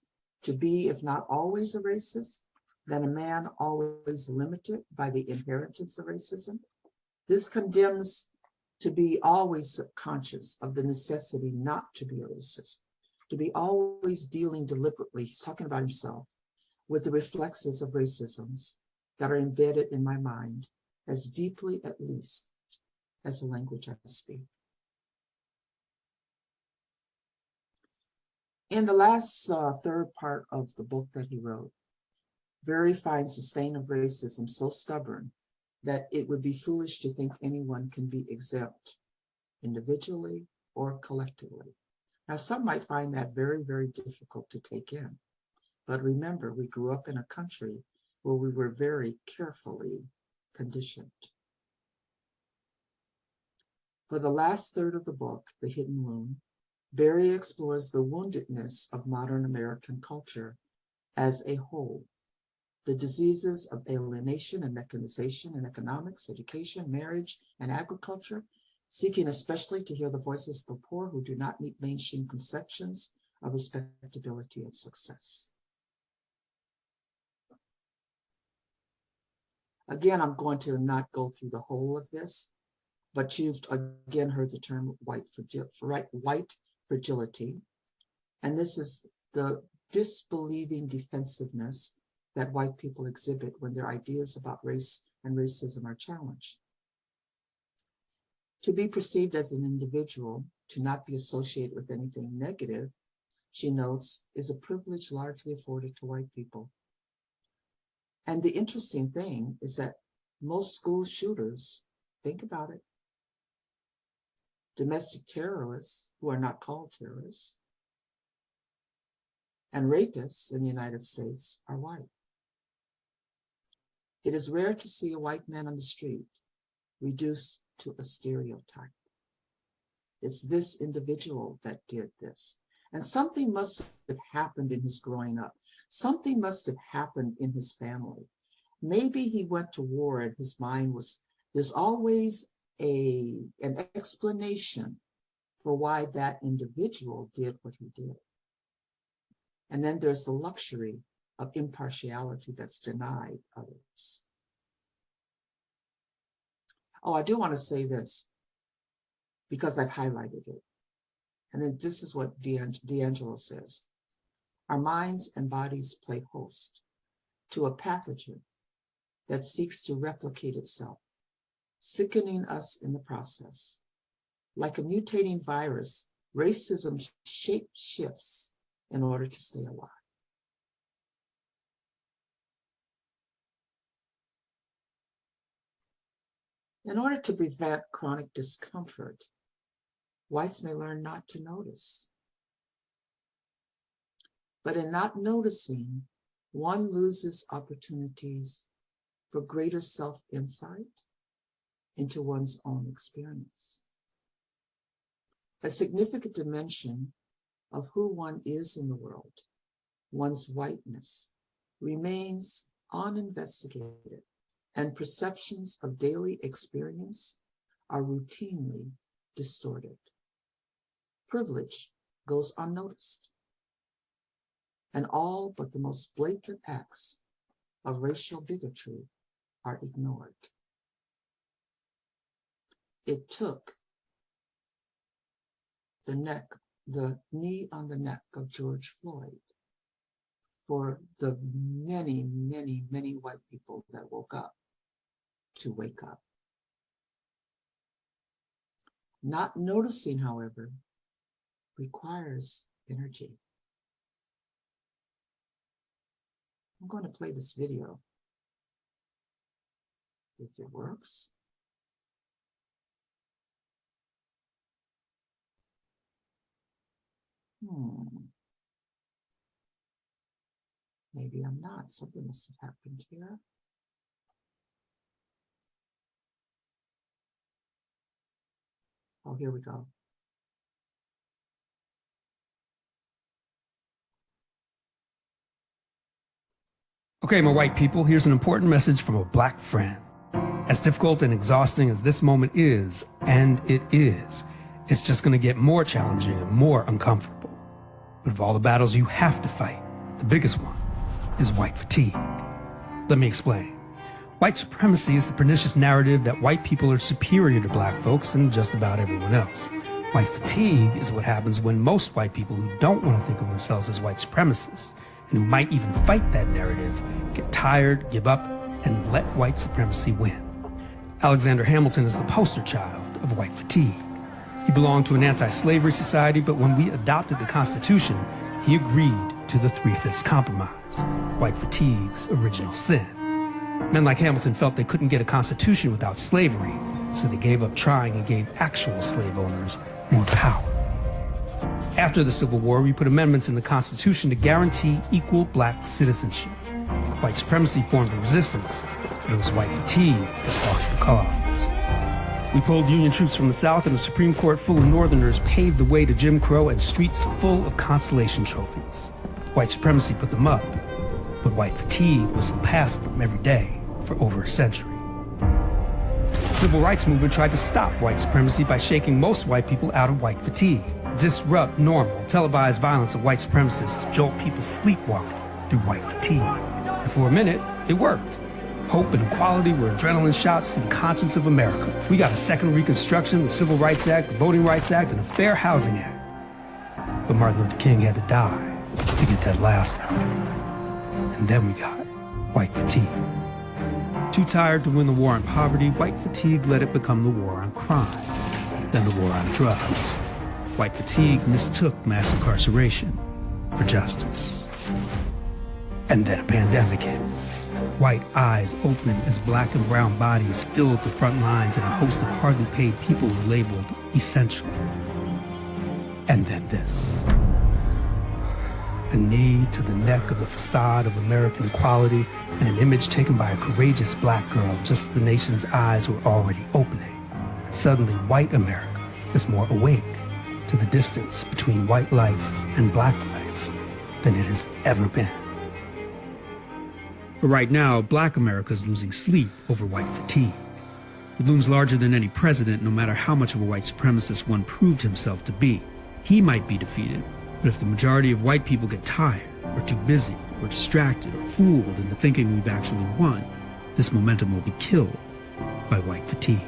to be, if not always a racist, then a man always limited by the inheritance of racism. This condemns to be always subconscious of the necessity not to be a racist, to be always dealing deliberately, he's talking about himself, with the reflexes of racisms that are embedded in my mind as deeply, at least, as the language I speak. In the last third part of the book that he wrote, Berry finds the stain of racism so stubborn that it would be foolish to think anyone can be exempt, individually or collectively. Now, some might find that very, very difficult to take in. But remember, we grew up in a country where we were very carefully conditioned. For the last third of the book, The Hidden Wound, Berry explores the woundedness of modern American culture as a whole, the diseases of alienation and mechanization in economics, education, marriage, and agriculture, seeking especially to hear the voices of the poor who do not meet mainstream conceptions of respectability and success. Again, I'm going to not go through the whole of this, but you've again heard the term white fragility. And this is the disbelieving defensiveness that white people exhibit when their ideas about race and racism are challenged. To be perceived as an individual, to not be associated with anything negative, she notes, is a privilege largely afforded to white people. And the interesting thing is that most school shooters, think about it, domestic terrorists who are not called terrorists, and rapists in the United States are white. It is rare to see a white man on the street reduced to a stereotype. It's this individual that did this. And something must have happened in his growing up. Something must have happened in his family. Maybe he went to war and his mind was, there's always an explanation for why that individual did what he did. And then there's the luxury of impartiality that's denied others. Oh, I do want to say this because I've highlighted it. And then this is what D'Angelo says. Our minds and bodies play host to a pathogen that seeks to replicate itself, sickening us in the process. Like a mutating virus, racism shape shifts in order to stay alive. In order to prevent chronic discomfort, whites may learn not to notice. But in not noticing, one loses opportunities for greater self-insight into one's own experience. A significant dimension of who one is in the world, one's whiteness, remains uninvestigated and perceptions of daily experience are routinely distorted. Privilege goes unnoticed, and all but the most blatant acts of racial bigotry are ignored. It took the knee on the neck of George Floyd for the many, many, many white people that woke up to wake up. Not noticing, however, requires energy. I'm going to play this video, if it works. Maybe I'm not. Something must have happened here. Oh, here we go. Okay, my white people, here's an important message from a black friend. As difficult and exhausting as this moment is, and it is, it's just going to get more challenging and more uncomfortable. But of all the battles you have to fight, the biggest one is white fatigue. Let me explain. White supremacy is the pernicious narrative that white people are superior to black folks and just about everyone else. White fatigue is what happens when most white people who don't want to think of themselves as white supremacists, and who might even fight that narrative, get tired, give up, and let white supremacy win. Alexander Hamilton is the poster child of white fatigue. He belonged to an anti-slavery society, but when we adopted the Constitution, he agreed to the 3/5 compromise, white fatigue's original sin. Men like Hamilton felt they couldn't get a constitution without slavery, so they gave up trying and gave actual slave owners more power. After the Civil War, we put amendments in the Constitution to guarantee equal black citizenship. White supremacy formed a resistance, but it was white fatigue that lost the cause. We pulled Union troops from the South, and a Supreme Court full of Northerners paved the way to Jim Crow and streets full of consolation trophies. White supremacy put them up, but white fatigue whistled past them every day for over a century. The Civil Rights Movement tried to stop white supremacy by shaking most white people out of white fatigue, disrupt normal, televised violence of white supremacists to jolt people sleepwalking through white fatigue. And for a minute, it worked. Hope and equality were adrenaline shots to the conscience of America. We got a second Reconstruction, the Civil Rights Act, the Voting Rights Act, and a Fair Housing Act. But Martin Luther King had to die to get that last one. And then we got white fatigue. Too tired to win the war on poverty, white fatigue let it become the war on crime, then the war on drugs. White fatigue mistook mass incarceration for justice. And then a pandemic hit. White eyes opened as black and brown bodies filled the front lines, and a host of hardly paid people were labeled essential. And then this. A knee to the neck of the facade of American equality, and an image taken by a courageous black girl just as the nation's eyes were already opening. And suddenly, white America is more awake to the distance between white life and black life than it has ever been. But right now, black America is losing sleep over white fatigue. It looms larger than any president, no matter how much of a white supremacist one proved himself to be. He might be defeated, but if the majority of white people get tired, or too busy, or distracted, or fooled into thinking we've actually won, this momentum will be killed by white fatigue.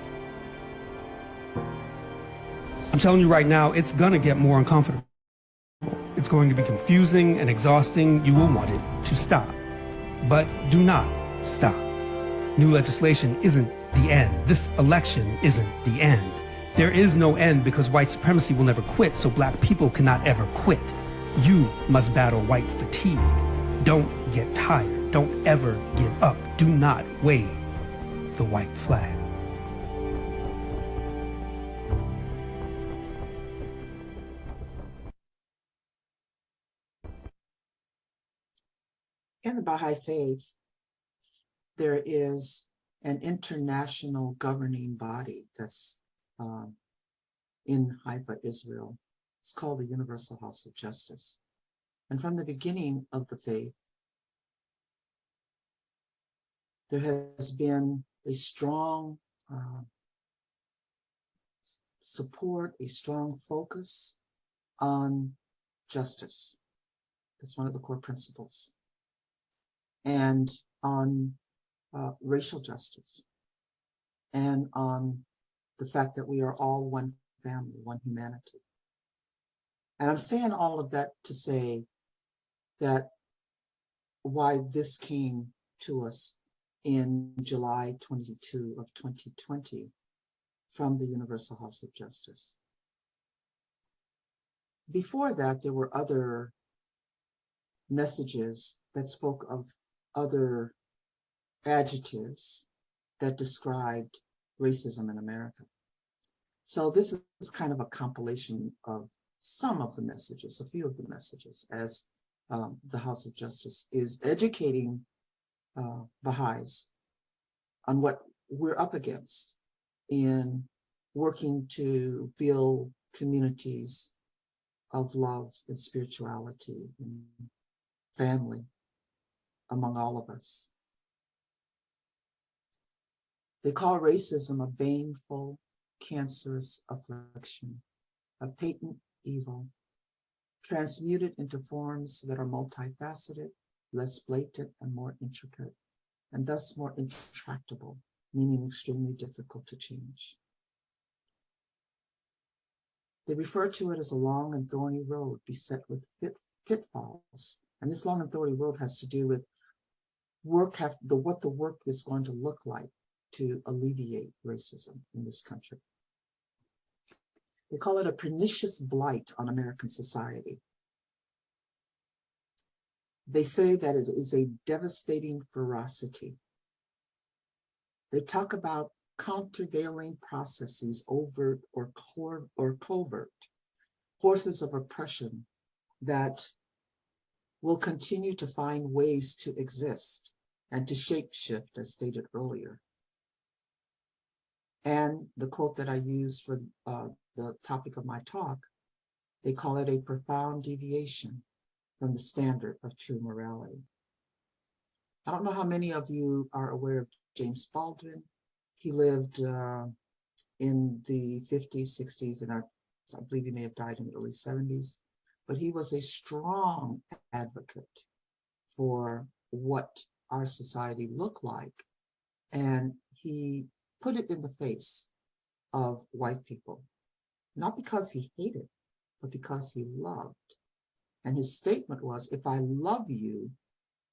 I'm telling you right now, it's gonna get more uncomfortable. It's going to be confusing and exhausting. You will want it to stop. But do not stop. New legislation isn't the end. This election isn't the end. There is no end because white supremacy will never quit, so black people cannot ever quit. You must battle white fatigue. Don't get tired. Don't ever give up. Do not wave the white flag. In the Baha'i Faith, there is an international governing body that's in Haifa, Israel. It's called the Universal House of Justice. And from the beginning of the faith, there has been a strong support, a strong focus on justice. That's one of the core principles. And on racial justice, and on the fact that we are all one family, one humanity. And I'm saying all of that to say that why this came to us in July 22 of 2020 from the Universal House of Justice. Before that, there were other messages that spoke of other adjectives that described racism in America. So this is kind of a compilation of some of the messages, a few of the messages, as the House of Justice is educating Baha'is on what we're up against in working to build communities of love and spirituality and family among all of us. They call racism a baneful, cancerous affliction, a patent evil, transmuted into forms that are multifaceted, less blatant and more intricate, and thus more intractable, meaning extremely difficult to change. They refer to it as a long and thorny road beset with pitfalls. And this long and thorny road has to do with what the work is going to look like to alleviate racism in this country. They call it a pernicious blight on American society. They say that it is a devastating ferocity. They talk about countervailing processes, overt or covert, forces of oppression that will continue to find ways to exist and to shapeshift, as stated earlier. And the quote that I used for the topic of my talk, they call it a profound deviation from the standard of true morality. I don't know how many of you are aware of James Baldwin. He lived in the 50s, 60s, and I believe he may have died in the early 70s, but he was a strong advocate for what our society looked like. And he put it in the face of white people, not because he hated, but because he loved. And his statement was, if I love you,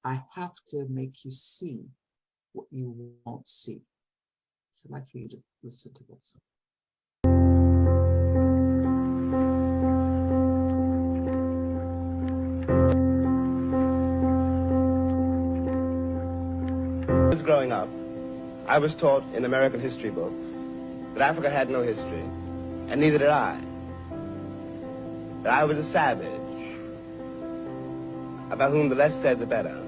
I have to make you see what you won't see. So I'd like for you to listen to this. Growing up, I was taught in American history books that Africa had no history, and neither did I. That I was a savage, about whom the less said the better,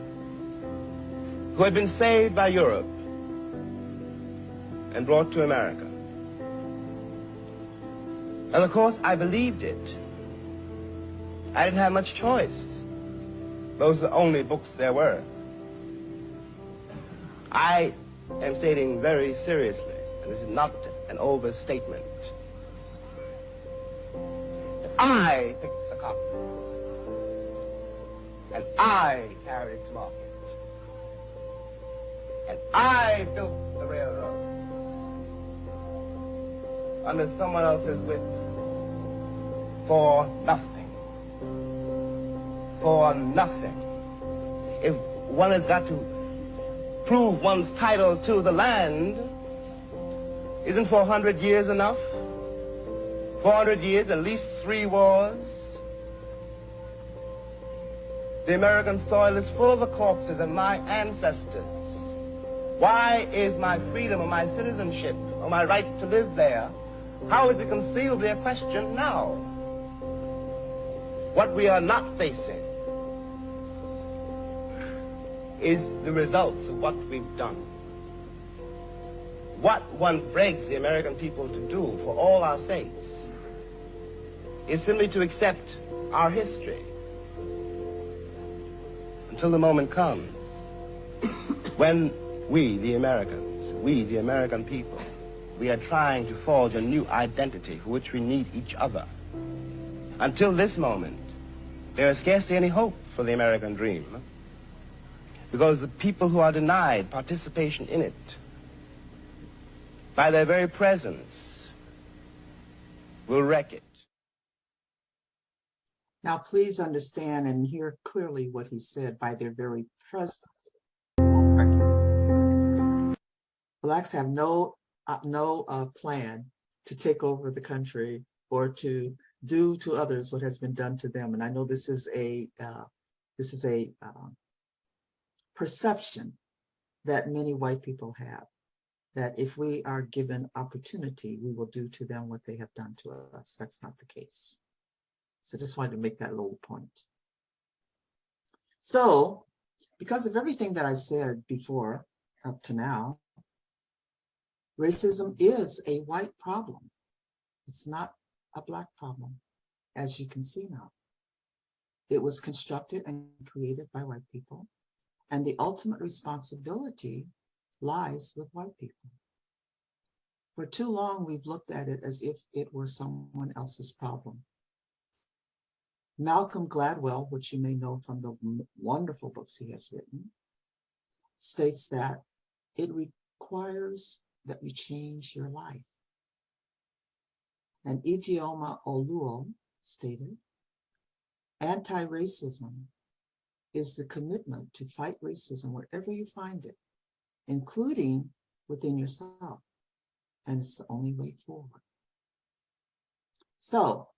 who had been saved by Europe and brought to America. And of course, I believed it. I didn't have much choice. Those are the only books there were. I am stating very seriously, and this is not an overstatement, that I picked the cotton, and I carried its market, and I built the railroads under someone else's whip for nothing. For nothing. If one has got to prove one's title to the land, isn't 400 years enough? 400 years, at least 3 wars. The American soil is full of the corpses of my ancestors. Why is my freedom or my citizenship or my right to live there, how is it conceivably a question now? What we are not facing is the results of what we've done. What one begs the American people to do for all our sakes is simply to accept our history until the moment comes when we, the Americans, we, the American people, we are trying to forge a new identity for which we need each other. Until this moment, there is scarcely any hope for the American dream, because the people who are denied participation in it, by their very presence, will wreck it. Now, please understand and hear clearly what he said, by their very presence. Blacks have no plan to take over the country or to do to others what has been done to them. And I know this is a perception that many white people have, that if we are given opportunity, we will do to them what they have done to us. That's not the case. So just wanted to make that little point. So, because of everything that I've said before up to now, racism is a white problem. It's not a Black problem, as you can see now. It was constructed and created by white people, and the ultimate responsibility lies with white people. For too long, we've looked at it as if it were someone else's problem. Malcolm Gladwell, which you may know from the wonderful books he has written, states that it requires that you change your life. And Ijeoma Oluo stated, anti-racism is the commitment to fight racism wherever you find it, including within yourself. And it's the only way forward. So,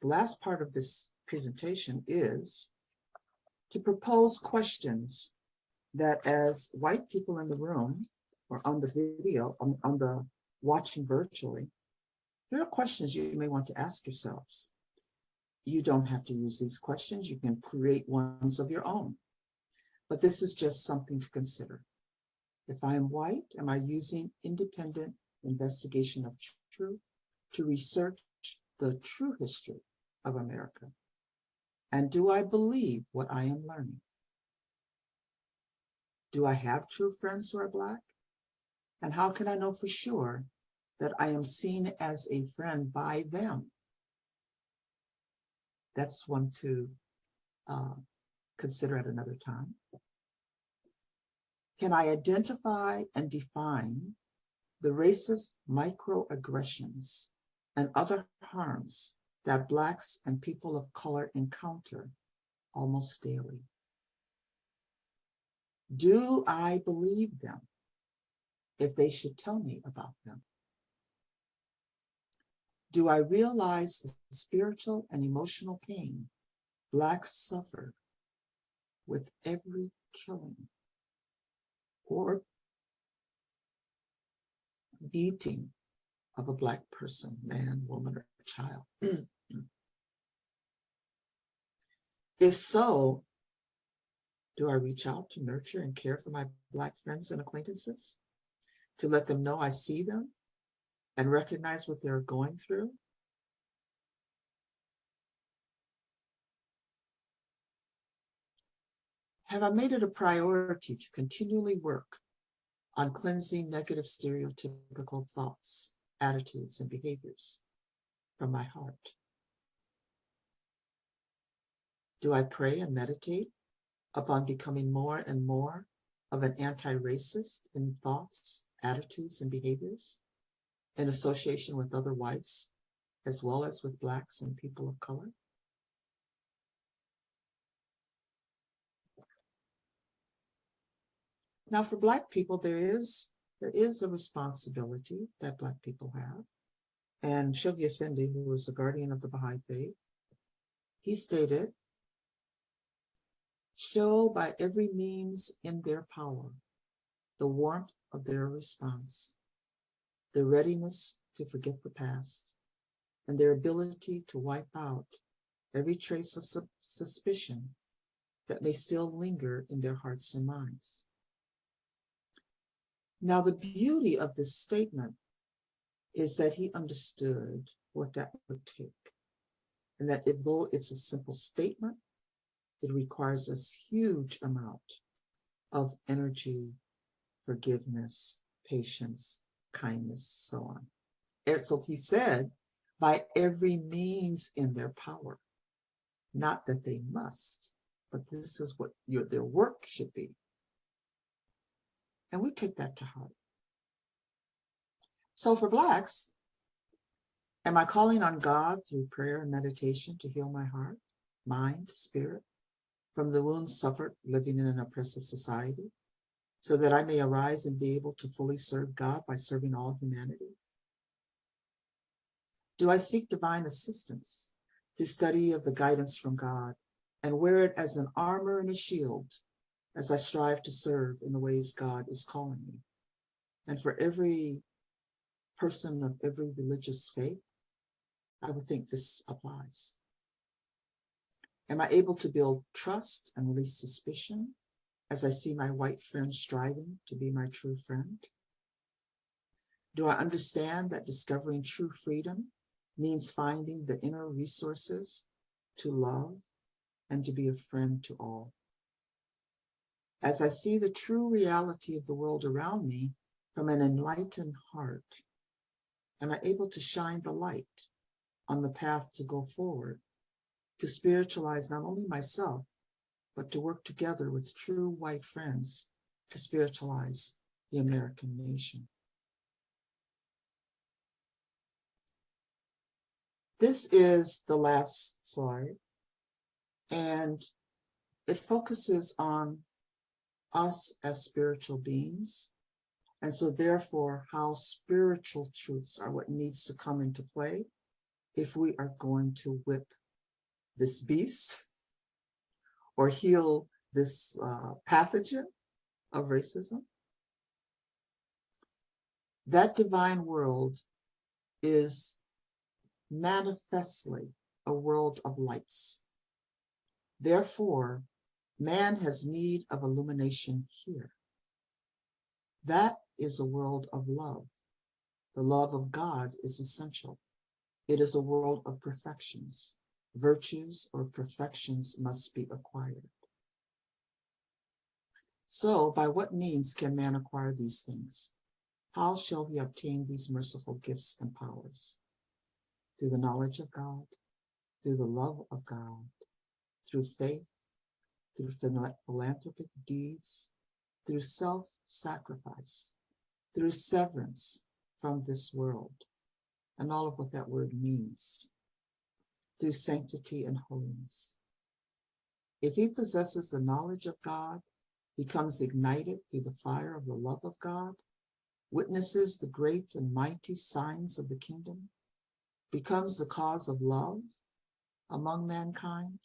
the last part of this presentation is to propose questions that, as white people in the room or on the video, on the watching virtually, there are questions you may want to ask yourselves. You don't have to use these questions. You can create ones of your own. But this is just something to consider. If I am white, am I using independent investigation of truth to research the true history of America? And do I believe what I am learning? Do I have true friends who are Black? And how can I know for sure that I am seen as a friend by them? That's one to consider at another time. Can I identify and define the racist microaggressions and other harms that Blacks and people of color encounter almost daily? Do I believe them if they should tell me about them? Do I realize the spiritual and emotional pain Blacks suffer with every killing or beating of a Black person, man, woman, or child? If so, do I reach out to nurture and care for my Black friends and acquaintances, to let them know I see them and recognize what they're going through? Have I made it a priority to continually work on cleansing negative stereotypical thoughts, attitudes, and behaviors from my heart? Do I pray and meditate upon becoming more and more of an anti-racist in thoughts, attitudes, and behaviors, in association with other whites, as well as with Blacks and people of color? Now, for Black people, there is a responsibility that Black people have. And Shoghi Effendi, who was a guardian of the Baha'i faith, he stated, show by every means in their power the warmth of their response, their readiness to forget the past, and their ability to wipe out every trace of suspicion that may still linger in their hearts and minds. Now, the beauty of this statement is that he understood what that would take, and that though it's a simple statement, it requires a huge amount of energy, forgiveness, patience, kindness, so on. And so he said, by every means in their power, not that they must, but this is what their work should be. And we take that to heart. So for Blacks, am I calling on God through prayer and meditation to heal my heart, mind, spirit, from the wounds suffered living in an oppressive society, so that I may arise and be able to fully serve God by serving all humanity? Do I seek divine assistance through study of the guidance from God and wear it as an armor and a shield as I strive to serve in the ways God is calling me? And for every person of every religious faith, I would think this applies. Am I able to build trust and release suspicion as I see my white friend striving to be my true friend? Do I understand that discovering true freedom means finding the inner resources to love and to be a friend to all? As I see the true reality of the world around me from an enlightened heart, am I able to shine the light on the path to go forward, to spiritualize not only myself, but to work together with true white friends to spiritualize the American nation? This is the last slide, and it focuses on us as spiritual beings. And so therefore, how spiritual truths are what needs to come into play if we are going to whip this beast or heal this pathogen of racism. That divine world is manifestly a world of lights. Therefore, man has need of illumination here. That is a world of love. The love of God is essential. It is a world of perfections. Virtues or perfections must be acquired. So, by what means can man acquire these things? How shall he obtain these merciful gifts and powers? Through the knowledge of God, through the love of God, through faith, through philanthropic deeds, through self-sacrifice, through severance from this world, and all of what that word means, through sanctity and holiness. If he possesses the knowledge of God, becomes ignited through the fire of the love of God, witnesses the great and mighty signs of the kingdom, becomes the cause of love among mankind,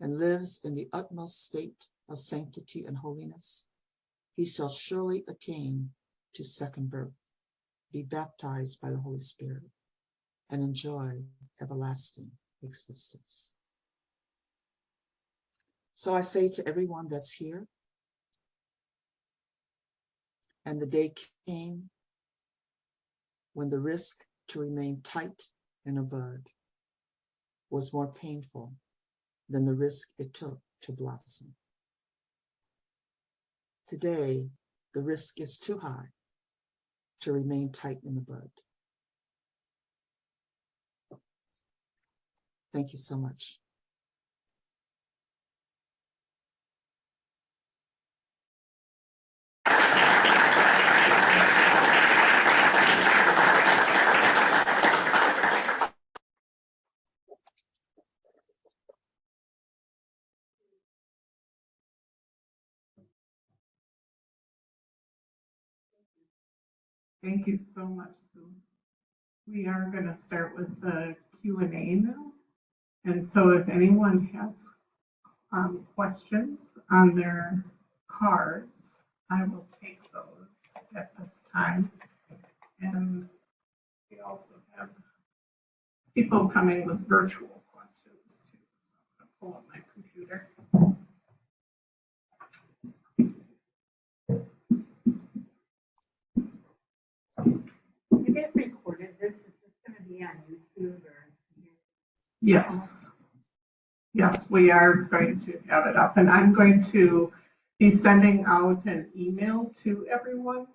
and lives in the utmost state of sanctity and holiness, he shall surely attain to second birth, be baptized by the Holy Spirit, and enjoy everlasting existence. So I say to everyone that's here, and the day came when the risk to remain tight in a bud was more painful than the risk it took to blossom. Today, the risk is too high to remain tight in the bud. Thank you so much. Thank you so much, Sue. We are going to start with the Q&A now. And so if anyone has questions on their cards, I will take those at this time. And we also have people coming with virtual questions too. So I'm going to pull up my computer. You get recorded. This is going to be on YouTube or? Yes. Yes, we are going to have it up, and I'm going to be sending out an email to everyone,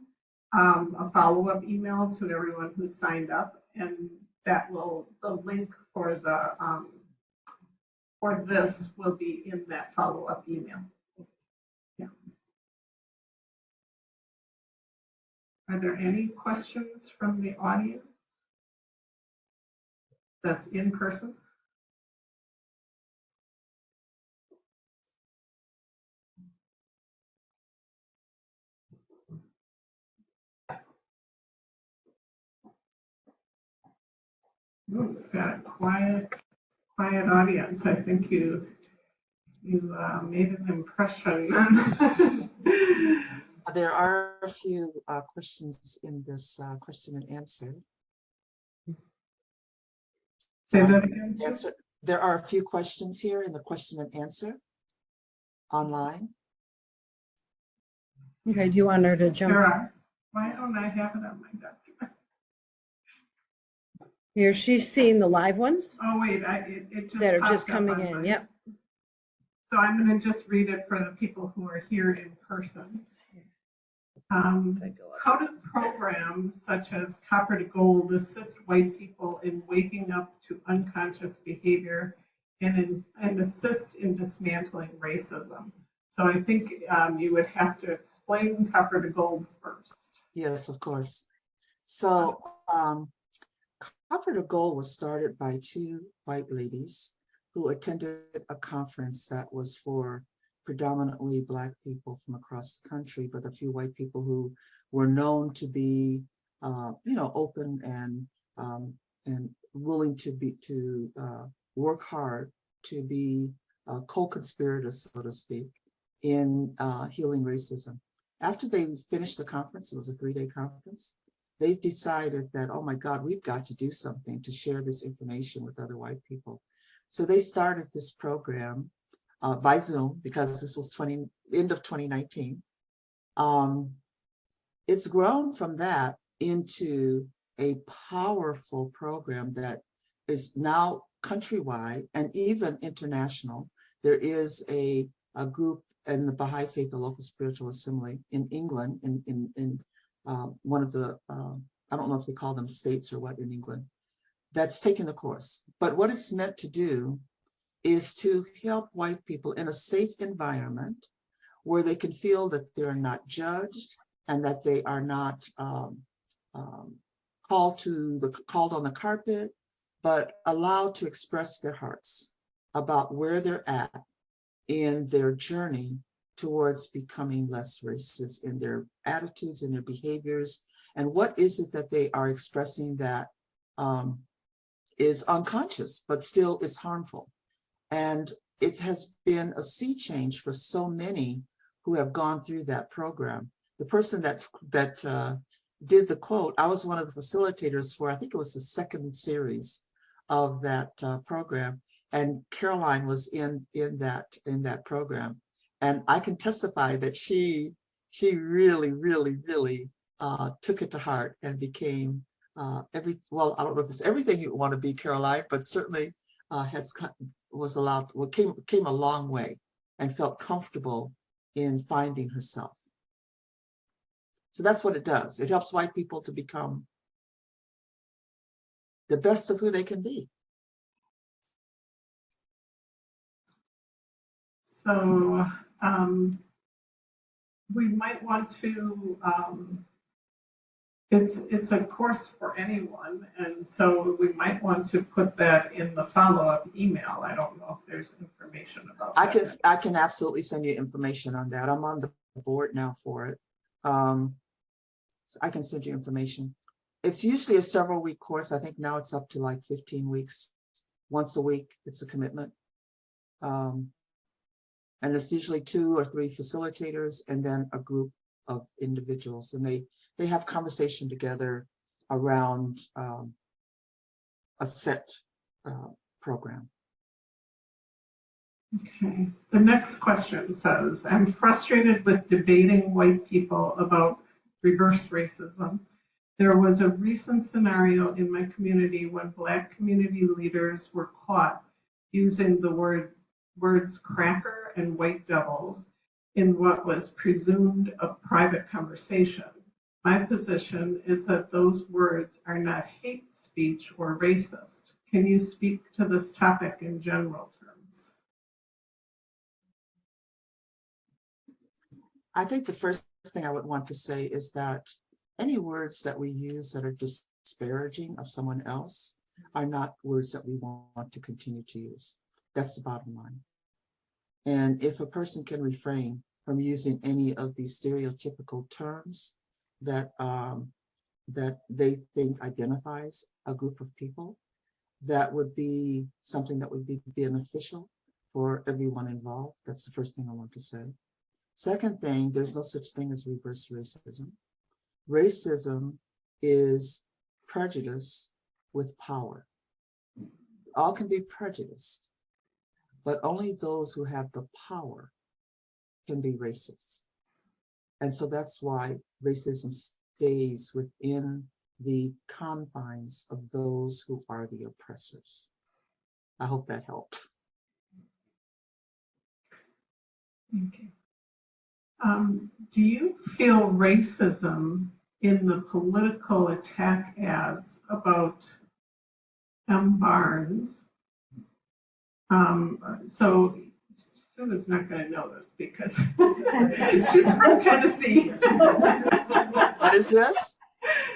a follow-up email to everyone who signed up, and that will, the link for for this will be in that follow-up email. Yeah. Are there any questions from the audience that's in person? Ooh, we've got a quiet audience. I think you made an impression. There are a few questions in this question and answer. Say that again. There are a few questions here in the question and answer online. Okay, do you want her to jump? There are. Why don't I have it on my document? Here, she's seeing the live ones Oh, wait, it just that are popped just up coming on in. mine. Yep. So I'm going to just read it for the people who are here in person. How do programs such as Copper to Gold assist white people in waking up to unconscious behavior and assist in dismantling racism? So I think you would have to explain Copper to Gold first. Yes, of course. So Copper to Gold was started by two white ladies who attended a conference that was for predominantly Black people from across the country, but a few white people who were known to be, open and willing to work hard to be co-conspirators, so to speak, in healing racism. After they finished the conference, it was a 3-day conference, they decided that, oh my God, we've got to do something to share this information with other white people. So they started this program by Zoom, because this was end of 2019. It's grown from that into a powerful program that is now countrywide and even international. There is a group in the Baha'i Faith, the local spiritual assembly in England, in one of the, I don't know if they call them states or what in England, that's taking the course. But what it's meant to do is to help white people in a safe environment where they can feel that they're not judged and that they are not called on the carpet, but allowed to express their hearts about where they're at in their journey towards becoming less racist in their attitudes and their behaviors, and what is it that they are expressing that is unconscious, but still is harmful. And it has been a sea change for so many who have gone through that program. The person that did the quote, I was one of the facilitators for, I think it was the second series of that program, and Caroline was in that program. And I can testify that she really took it to heart and became I don't know if it's everything you want to be, Caroline, but certainly came a long way and felt comfortable in finding herself. So that's what it does. It helps white people to become the best of who they can be. So we might want to, it's a course for anyone, and so we might want to put that in the follow-up email. I don't know if there's information about that. I can absolutely send you information on that. I'm on the board now for it. So I can send you information. It's usually a several-week course. I think now it's up to like 15 weeks. Once a week, it's a commitment. And it's usually 2 or 3 facilitators and then a group of individuals. And they have conversation together around a set program. Okay. The next question says, I'm frustrated with debating white people about reverse racism. There was a recent scenario in my community when Black community leaders were caught using the words cracker and white devils in what was presumed a private conversation. My position is that those words are not hate speech or racist. Can you speak to this topic in general terms? I think the first thing I would want to say is that any words that we use that are disparaging of someone else are not words that we want to continue to use. That's the bottom line. And if a person can refrain from using any of these stereotypical terms that that they think identifies a group of people, that would be something that would be beneficial for everyone involved. That's the first thing I want to say. Second thing, there's no such thing as reverse racism. Racism is prejudice with power. All can be prejudiced, but only those who have the power can be racist. And so that's why racism stays within the confines of those who are the oppressors. I hope that helped. Okay. Do you feel racism in the political attack ads about M. Barnes? So Sue is not going to know this because she's from Tennessee. What is this?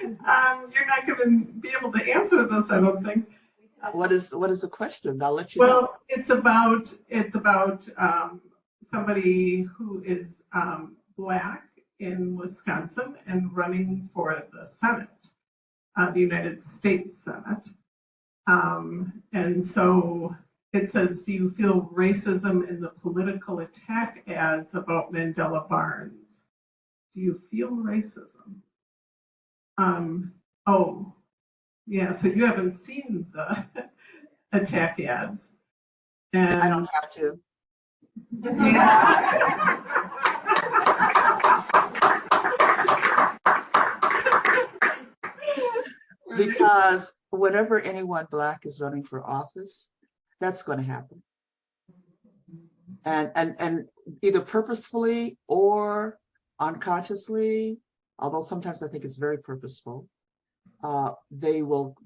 You're not going to be able to answer this, I don't think. What is the question? I'll let you know. Well, it's about somebody who is Black in Wisconsin and running for the Senate, the United States Senate. And so it says, do you feel racism in the political attack ads about Mandela Barnes? Do you feel racism? Oh, yeah, so you haven't seen the attack ads. And I don't have to. Yeah. Because whenever anyone Black is running for office, that's going to happen. And either purposefully or unconsciously, although sometimes I think it's very purposeful, they will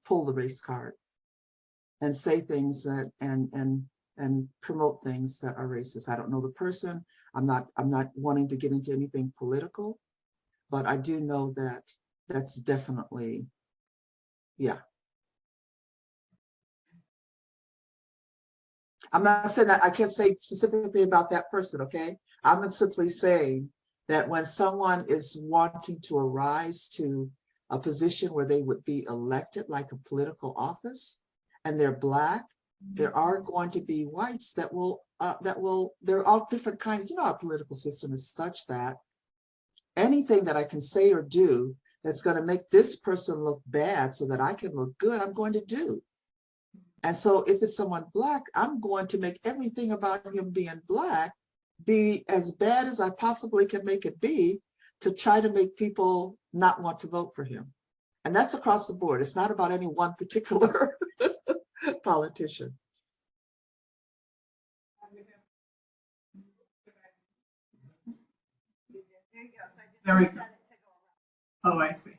pull the race card and say things that and promote things that are racist. I don't know the person. I'm not wanting to get into anything political, but I do know that that's definitely, yeah. I'm not saying that I can't say specifically about that person, okay? I'm simply saying that when someone is wanting to arise to a position where they would be elected, like a political office, and they're Black, there are going to be whites that will, there are all different kinds. You know, our political system is such that anything that I can say or do that's going to make this person look bad so that I can look good, I'm going to do. And so if it's someone Black, I'm going to make everything about him being Black be as bad as I possibly can make it be to try to make people not want to vote for him. And that's across the board. It's not about any one particular politician. There we go. Oh, I see.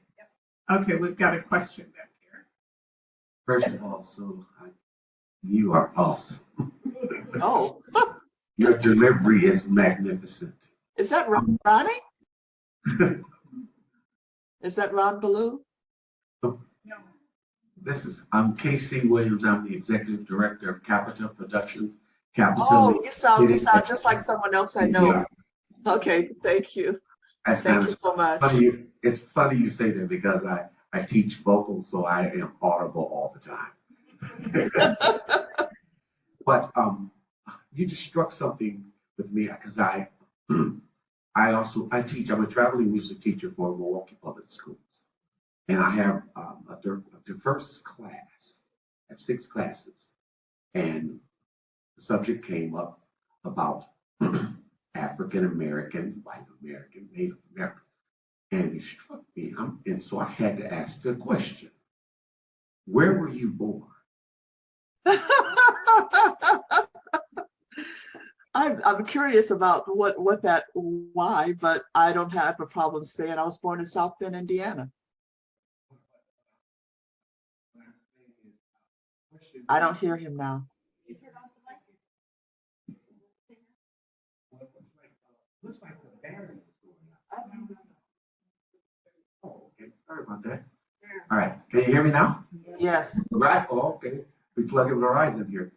Okay, we've got a question back here. First of all, Sue, you are awesome. Oh, Your delivery is magnificent. is that Ronnie? Is that Ron Ballew? No. I'm Casey Williams. I'm the executive director of CAPITA Productions. CAPITA. Oh, you sound just like someone else I know. Yeah. Okay, thank you. That's Thank you so much. funny. It's funny you say that because I teach vocals, so I am audible all the time. But you just struck something with me because I teach. I'm a traveling music teacher for Milwaukee Public Schools, and I have a diverse class. I have 6 classes, and the subject came up about African American, white American, Native American, and it struck me. And so I had to ask a question: where were you born? I'm curious about why, but I don't have a problem saying I was born in South Bend, Indiana. I don't hear him now. Looks like the battery is going out. Oh, okay, sorry about that. All right, can you hear me now? Yes. Right, oh, okay, we plug in Verizon here.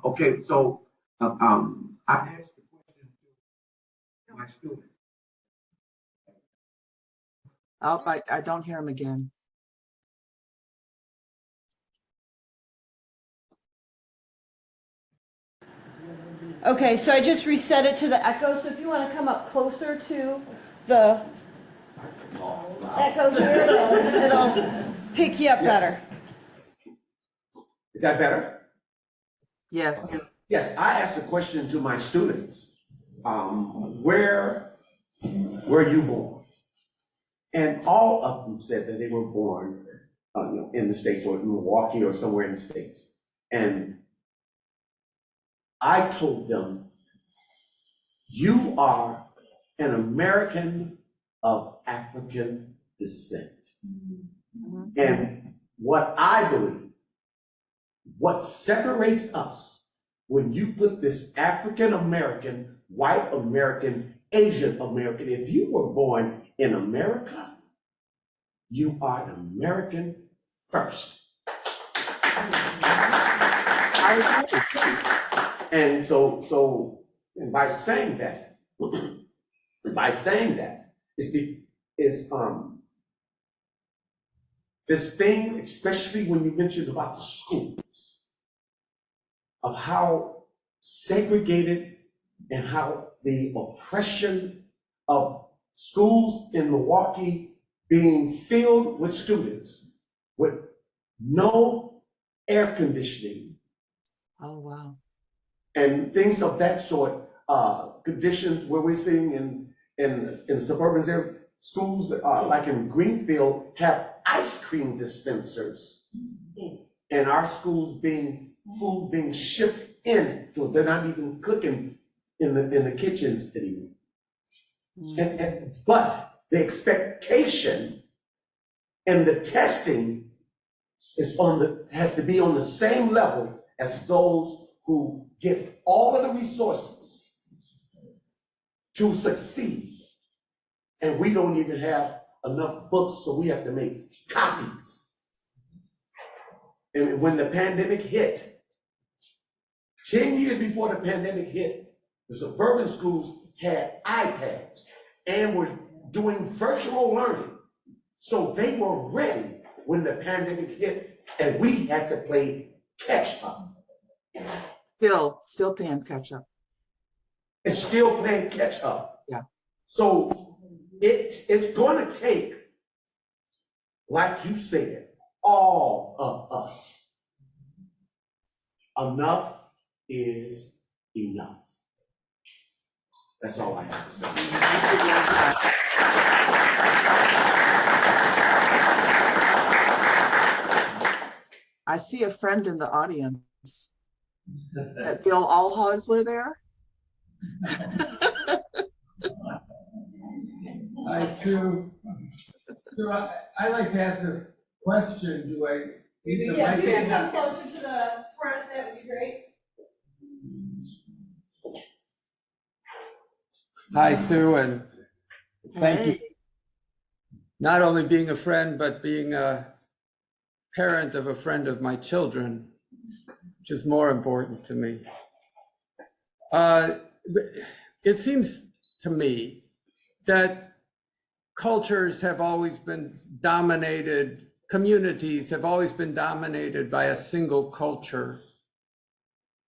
Okay, so, I asked the question to my students. Oh, I don't hear him again. Okay, so I just reset it to the echo, so if you want to come up closer to the echo here, it'll pick you up better. Is that better? Yes. Yes, I asked a question to my students. Where were you born? And all of them said that they were born in the States, or in Milwaukee or somewhere in the States. And I told them, you are an American of African descent. And what I believe, what separates us, when you put this African American, white American, Asian American, if you were born in America, you are an American first. And so by saying that, this thing, especially when you mentioned about the schools, of how segregated and how the oppression of schools in Milwaukee being filled with students with no air conditioning. Oh, wow. And things of that sort, conditions where we're seeing in suburban areas, schools like in Greenfield have ice cream dispensers. And our schools food being shipped in, so they're not even cooking in the kitchens anymore. But the expectation and the testing has to be on the same level as those who get all of the resources to succeed. And we don't even have enough books, so we have to make copies. And when the pandemic hit, 10 years before the pandemic hit, the suburban schools had iPads and were doing virtual learning. So they were ready when the pandemic hit, and we had to play catch up. Still playing catch up. It's still playing catch up. Yeah. So it's going to take, like you said, all of us. Enough is enough. That's all I have to say. I see a friend in the audience. Bill Allhausler there? Hi, Sue. So I like to ask a question. Do I need the Yes, mic? you can come closer to the front, that would be great. Hi, Sue, and thank you. Hey. Not only being a friend, but being a parent of a friend of my children, which is more important to me. It seems to me that cultures have always been dominated, communities have always been dominated by a single culture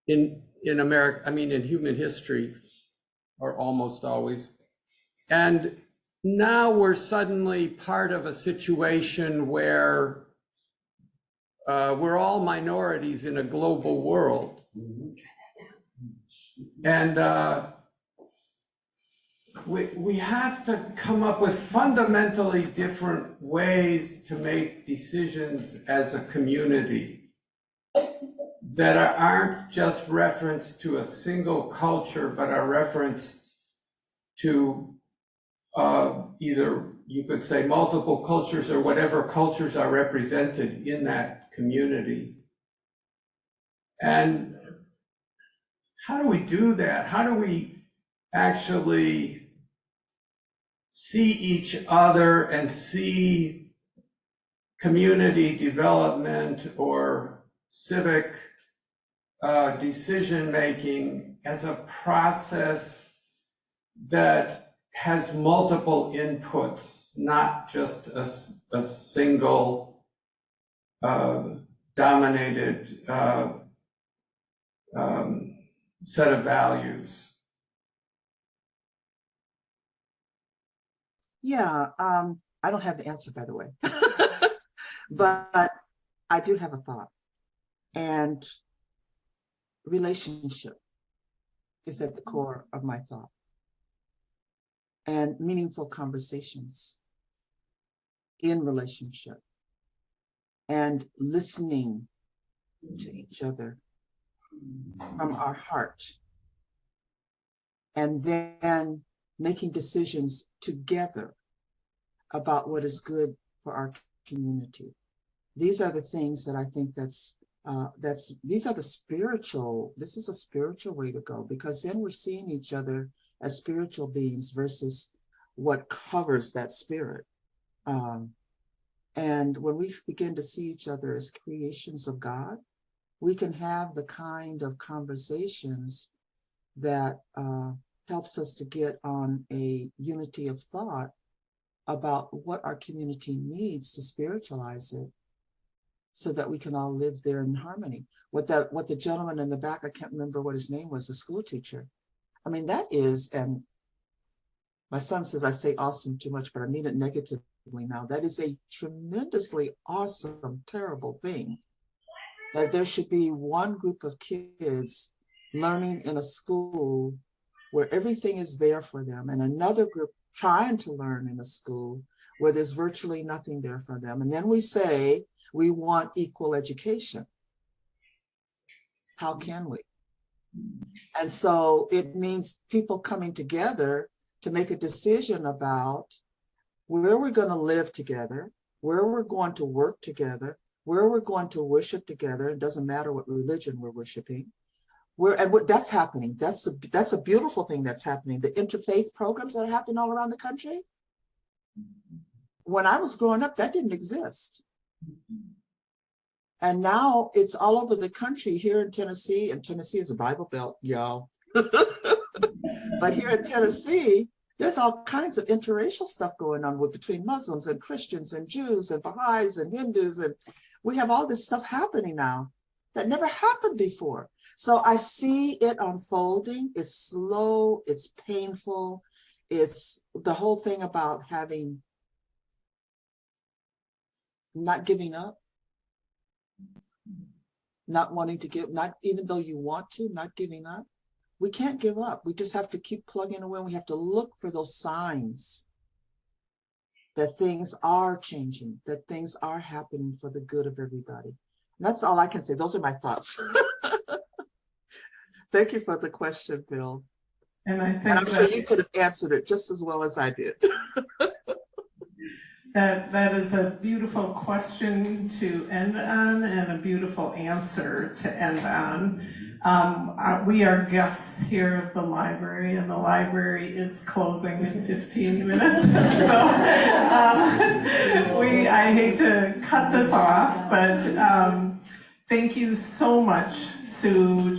in America, I mean, in human history, or almost always. And now we're suddenly part of a situation where we're all minorities in a global world. And we have to come up with fundamentally different ways to make decisions as a community. that aren't just referenced to a single culture, but are referenced to either, you could say, multiple cultures or whatever cultures are represented in that community. And how do we do that? How do we actually see each other and see community development or civic decision-making as a process that has multiple inputs, not just a single dominated set of values? Yeah, I don't have the answer, by the way, but I do have a thought. And relationship is at the core of my thought. And meaningful conversations in relationship. And listening to each other from our heart. And then making decisions together about what is good for our community. These are the things that I think this is a spiritual way to go, because then we're seeing each other as spiritual beings versus what covers that spirit. And when we begin to see each other as creations of God, we can have the kind of conversations that helps us to get on a unity of thought about what our community needs to spiritualize it, so that we can all live there in harmony. What the gentleman in the back, I can't remember what his name was, a school teacher. I mean, that is, and my son says I say awesome too much, but I mean it negatively now. That is a tremendously awesome, terrible thing, that there should be one group of kids learning in a school where everything is there for them, and another group trying to learn in a school where there's virtually nothing there for them. And then we say we want equal education. How can we? And so it means people coming together to make a decision about where we're going to live together, where we're going to work together, where we're going to worship together. It doesn't matter what religion we're worshiping. That's happening. That's a beautiful thing that's happening. The interfaith programs that are happening all around the country. When I was growing up, that didn't exist. And now it's all over the country. Here in Tennessee, and Tennessee is a Bible Belt, y'all. But here in Tennessee, there's all kinds of interracial stuff going on between Muslims and Christians and Jews and Baha'is and Hindus. And we have all this stuff happening now that never happened before. So I see it unfolding. It's slow, it's painful. It's the whole thing about not giving up, not wanting to give, not even though you want to, not giving up. We can't give up. We just have to keep plugging away. We have to look for those signs that things are changing, that things are happening for the good of everybody. And that's all I can say. Those are my thoughts. Thank you for the question, Bill. And I think I'm sure you could have answered it just as well as I did. That is a beautiful question to end on and a beautiful answer to end on. We are guests here at the library, and the library is closing in 15 minutes. So I hate to cut this off, but thank you so much, Sue.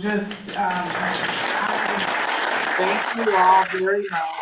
Thank you all very much.